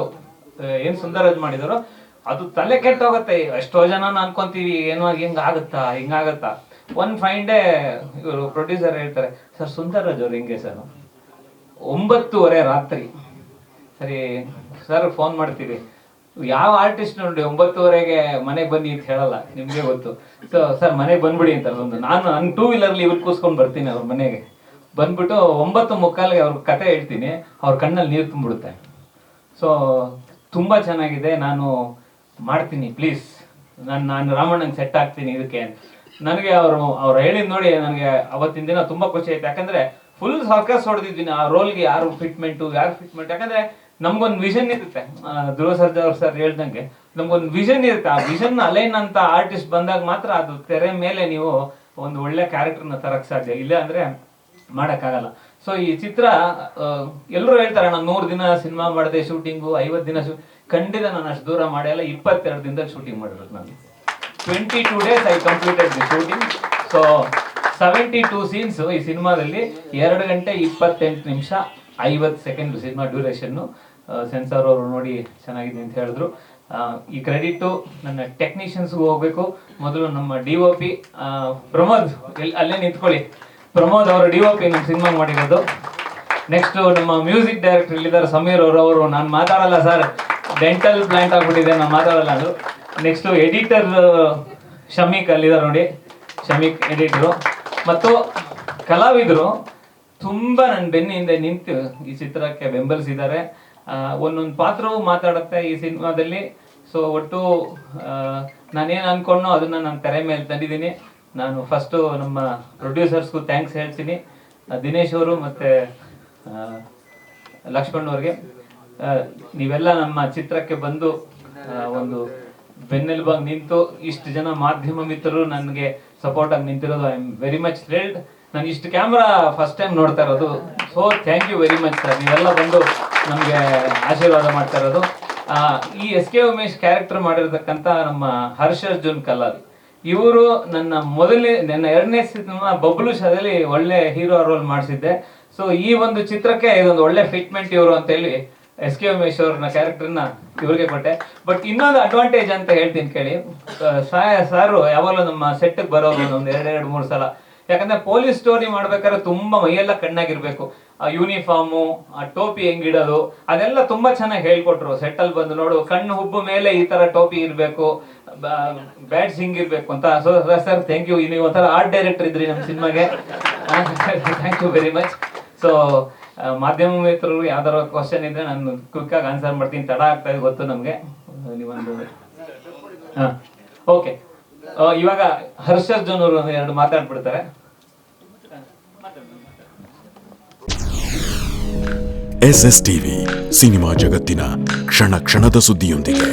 S6: ಏನ್ ಸುಂದರರಾಜ್ ಮಾಡಿದಾರೋ ಅದು ತಲೆ ಕೆಟ್ಟೋಗುತ್ತೆ. ಎಷ್ಟೋ ಜನ ಅನ್ಕೊಂತೀವಿ ಏನೋ ಹಿಂಗಾಗತ್ತಾ. ಒನ್ ಫೈನ್ ಡೇ ಇವರು ಪ್ರೊಡ್ಯೂಸರ್ ಹೇಳ್ತಾರೆ, ಸರ್ ಸುಂದರರಾಜ್ ಅವ್ರು ಹಿಂಗೆ ಸರ್. 9:30 ರಾತ್ರಿ. ಸರಿ ಸರ್ ಫೋನ್ ಮಾಡ್ತೀವಿ. ಯಾವ ಆರ್ಟಿಸ್ಟ್ ನೋಡಿ 9:30ಗೆ ಮನೆಗೆ ಬನ್ನಿ ಅಂತ ಹೇಳಲ್ಲ, ನಿಮ್ಗೆ ಗೊತ್ತು. ಸೊ ಸರ್ ಮನೆಗೆ ಬಂದ್ಬಿಡಿ ಅಂತ ಒಂದು ನಾನು 2 ವೀಲರ್ಲಿ ಇವ್ರು ಕೂಸ್ಕೊಂಡ್ ಬರ್ತೀನಿ ಅವ್ರ ಮನೆಗೆ. ಬಂದ್ಬಿಟ್ಟು 9:45ಗೆ ಅವ್ರ ಕತೆ ಹೇಳ್ತೀನಿ. ಅವ್ರ ಕಣ್ಣಲ್ಲಿ ನೀರು ತುಂಬಿಡುತ್ತೆ. ಸೊ ತುಂಬಾ ಚೆನ್ನಾಗಿದೆ, ನಾನು ಮಾಡ್ತೀನಿ ಪ್ಲೀಸ್, ನಾನು ರಾಮಣ್ಣಂಗೆ ಸೆಟ್ ಆಗ್ತೀನಿ ಇದಕ್ಕೆ. ನನಗೆ ಅವ್ರು ಹೇಳಿದ್ ನೋಡಿ ನನಗೆ ಅವತ್ತಿನ ದಿನ ತುಂಬಾ ಖುಷಿ ಆಯ್ತು. ಯಾಕಂದ್ರೆ ಫುಲ್ ಸರ್ಕಸ್ ಹೊಡೆದಿದ್ದೀನಿ ಆ ರೋಲ್ಗೆ. ಯಾರು ಫಿಟ್ಮೆಂಟ್. ಯಾಕಂದ್ರೆ ನಮ್ಗೊಂದು ವಿಷನ್ ಇರುತ್ತೆ. ಧ್ರುವ ಸರ್ಜಾ ಅವ್ರು ಸರ್ ಹೇಳ್ದಂಗೆ ನಮ್ಗೊಂದು ವಿಷನ್ ಇರುತ್ತೆ. ಆ ವಿಷನ್ ಅಲೈನ್ ಅಂತ ಆರ್ಟಿಸ್ಟ್ ಬಂದಾಗ ಮಾತ್ರ ಅದು ತೆರೆ ಮೇಲೆ ನೀವು ಒಂದು ಒಳ್ಳೆ ಕ್ಯಾರೆಕ್ಟರ್ನ ತರಕ್ ಸಾಧ್ಯ. ಇಲ್ಲ ಅಂದ್ರೆ ಮಾಡಕ್ಕಾಗಲ್ಲ. ಸೊ ಈ ಚಿತ್ರ ಎಲ್ಲರೂ ಹೇಳ್ತಾರೆ ನಾನು 100 ದಿನ ಸಿನಿಮಾ ಮಾಡಿದೆ ಶೂಟಿಂಗು, 50 ದಿನ ಖಂಡಿತ ನಾನು ಅಷ್ಟು ದೂರ ಮಾಡಲ್ಲ. 22 ದಿನದಲ್ಲಿ ಶೂಟಿಂಗ್ ಮಾಡಿರೋದು ನಾನು. 22 days I completed the shooting. So 72 scenes ಈ ಸಿನಿಮಾದಲ್ಲಿ 2 ಗಂಟೆ 28 ನಿಮಿಷ 50 ಸೆಕೆಂಡ್ ಸಿನಿಮಾ ಡ್ಯೂರೇಷನ್. ಸೆನ್ಸಾರ್ ಅವರು ನೋಡಿ ಚೆನ್ನಾಗಿದೆ ಅಂತ ಹೇಳಿದ್ರು. ಈ ಕ್ರೆಡಿಟ್ ನನ್ನ ಟೆಕ್ನಿಷಿಯನ್ಸ್ಗೂ ಹೋಗ್ಬೇಕು. ಮೊದಲು ನಮ್ಮ DOP ಪ್ರಮೋದ್, ಅಲ್ಲೇ ನಿಂತ್ಕೊಳ್ಳಿ. ಪ್ರಮೋದ್ ಅವರು DOP ನಮ್ಮ ಸಿನಿಮಾ ಮಾಡಿರೋದು. ನೆಕ್ಸ್ಟ್ ನಮ್ಮ ಮ್ಯೂಸಿಕ್ ಡೈರೆಕ್ಟರ್ ಇಲ್ಲಿದ್ದಾರೆ ಸಮೀರ್ ಅವರು ನಾನು ಮಾತಾಡಲ್ಲ ಸರ್, ಡೆಂಟಲ್ ಪ್ಲಾಂಟ್ ಆಗ್ಬಿಟ್ಟಿದೆ, ನಾನು ಮಾತಾಡಲ್ಲ ಅದು. ನೆಕ್ಸ್ಟ್ ಎಡಿಟರ್ ಶಮೀಕ್ ಅಲ್ಲಿದ್ದಾರೆ ನೋಡಿ, ಶಮೀಕ್ ಎಡಿಟರು. ಮತ್ತು ಕಲಾವಿದರು ತುಂಬಾ ನನ್ನ ಬೆನ್ನಿಂದ ನಿಂತು ಈ ಚಿತ್ರಕ್ಕೆ ಬೆಂಬಲಿಸಿದ್ದಾರೆ. ಒಂದೊಂದು ಪಾತ್ರವೂ ಮಾತಾಡುತ್ತೆ ಈ ಸಿನಿಮಾದಲ್ಲಿ. ಸೊ ಒಟ್ಟು ನಾನೇನು ಅನ್ಕೊಂಡೋ ಅದನ್ನ ನಾನು ತೆರೆ ಮೇಲೆ ತಂದಿದ್ದೀನಿ. ನಾನು ಫಸ್ಟು ನಮ್ಮ ಪ್ರೊಡ್ಯೂಸರ್ಸ್ಗೂ ಥ್ಯಾಂಕ್ಸ್ ಹೇಳ್ತೀನಿ, ದಿನೇಶ್ ಅವರು ಮತ್ತೆ ಲಕ್ಷ್ಮಣ್ ಅವ್ರಿಗೆ. ನೀವೆಲ್ಲ ನಮ್ಮ ಚಿತ್ರಕ್ಕೆ ಬಂದು ಒಂದು ಬೆನ್ನೆಲುಬಾಗಿ ನಿಂತು ಇಷ್ಟು ಜನ ಮಾಧ್ಯಮ ಮಿತ್ರರು ನನಗೆ ಸಪೋರ್ಟ್ ಆಗಿ ನಿಂತಿರೋದು. I am very much thrilled. ನಾನು ಇಷ್ಟು ಕ್ಯಾಮ್ರಾ ಫಸ್ಟ್ ಟೈಮ್ ನೋಡ್ತಾ ಇರೋದು. So thank you very much sir, ನೀವೆಲ್ಲ ಬಂದು ನಮಗೆ ಆಶೀರ್ವಾದ ಮಾಡ್ತಾ ಇರೋದು. ಈ SK ಉಮೇಶ್ ಕ್ಯಾರೆಕ್ಟರ್ ಮಾಡಿರ್ತಕ್ಕಂಥ ನಮ್ಮ ಹರ್ಷರ್ಜುನ್ ಕಲಾಲ್ ಇವರು ನನ್ನ 2ನೇ ಸಿನಿಮಾ ಬಬ್ಲು ಶಾದಲ್ಲಿ ಒಳ್ಳೆ ಹೀರೋ ರೋಲ್ ಮಾಡಿಸಿದ್ದೆ. ಸೊ ಈ ಒಂದು ಚಿತ್ರಕ್ಕೆ ಇದೊಂದು ಒಳ್ಳೆ ಫಿಟ್ಮೆಂಟ್ ಇವರು ಅಂತ ಹೇಳಿ ಎಸ್ ಕೆ ಉಮೇಶ್ ಅವ್ರನ್ನ ಕ್ಯಾರೆಕ್ಟರ್ನ ಇವ್ರಿಗೆ ಕೊಟ್ಟೆ. ಬಟ್ ಇನ್ನೊಂದು ಅಡ್ವಾಂಟೇಜ್ ಅಂತ ಹೇಳ್ತೀನಿ ಕೇಳಿ, ಸಾರು ಯಾವಾಗಲೂ ನಮ್ಮ ಸೆಟ್ಗೆ ಬರೋರು ಒಂದು 2-3 ಸಲ. ಯಾಕಂದ್ರೆ ಪೊಲೀಸ್ ಸ್ಟೋರಿ ಮಾಡ್ಬೇಕಾದ್ರೆ ತುಂಬಾ ಮೈಯೆಲ್ಲ ಕಣ್ಣಾಗಿರ್ಬೇಕು. ಆ ಯೂನಿಫಾರ್ಮು, ಆ ಟೋಪಿ ಹೆಂಗಿಡೋದು ಅದೆಲ್ಲ ತುಂಬಾ ಚೆನ್ನಾಗಿ ಹೇಳ್ಕೊಟ್ರು. ಸೆಟ್ಟಲ್ಲಿ ಬಂದು ನೋಡು, ಕಣ್ಣು ಹುಬ್ಬು ಮೇಲೆ ಈ ತರ ಟೋಪಿ ಇರಬೇಕು, ಬ್ಯಾಡ್ಸ್ ಹಿಂಗಿರ್ಬೇಕು ಅಂತ. ಸೊ ಸರ್ ಥ್ಯಾಂಕ್ ಯು, ನೀವು ಒಂಥರ ಆರ್ಟ್ ಡೈರೆಕ್ಟರ್ ಇದ್ರಿ ನಮ್ಮ ಸಿನಿಮಾಗೆ. Thank you very much. So ಮಾಧ್ಯಮ ಮಿತ್ರರು ಯಾವ್ದಾರ ಕ್ವಶನ್ ಇದ್ರೆ ನಾನು ಕ್ವಿಕ್ ಆಗಿ ಆನ್ಸರ್ ಮಾಡ್ತೀನಿ. ತಡ ಆಗ್ತಾ ಇದೆ ಗೊತ್ತು ನಮ್ಗೆ. ನೀವೊಂದು ಓಕೆ, ಇವಾಗ ಹರ್ಷರ್ಜುನ್ ಅವರು 2 ಮಾತಾಡ್ಬಿಡ್ತಾರೆ.
S7: SS ಟಿವಿ ಸಿನಿಮಾ ಜಗತ್ತಿನ ಕ್ಷಣ ಕ್ಷಣದ ಸುದ್ದಿಯೊಂದಿಗೆ.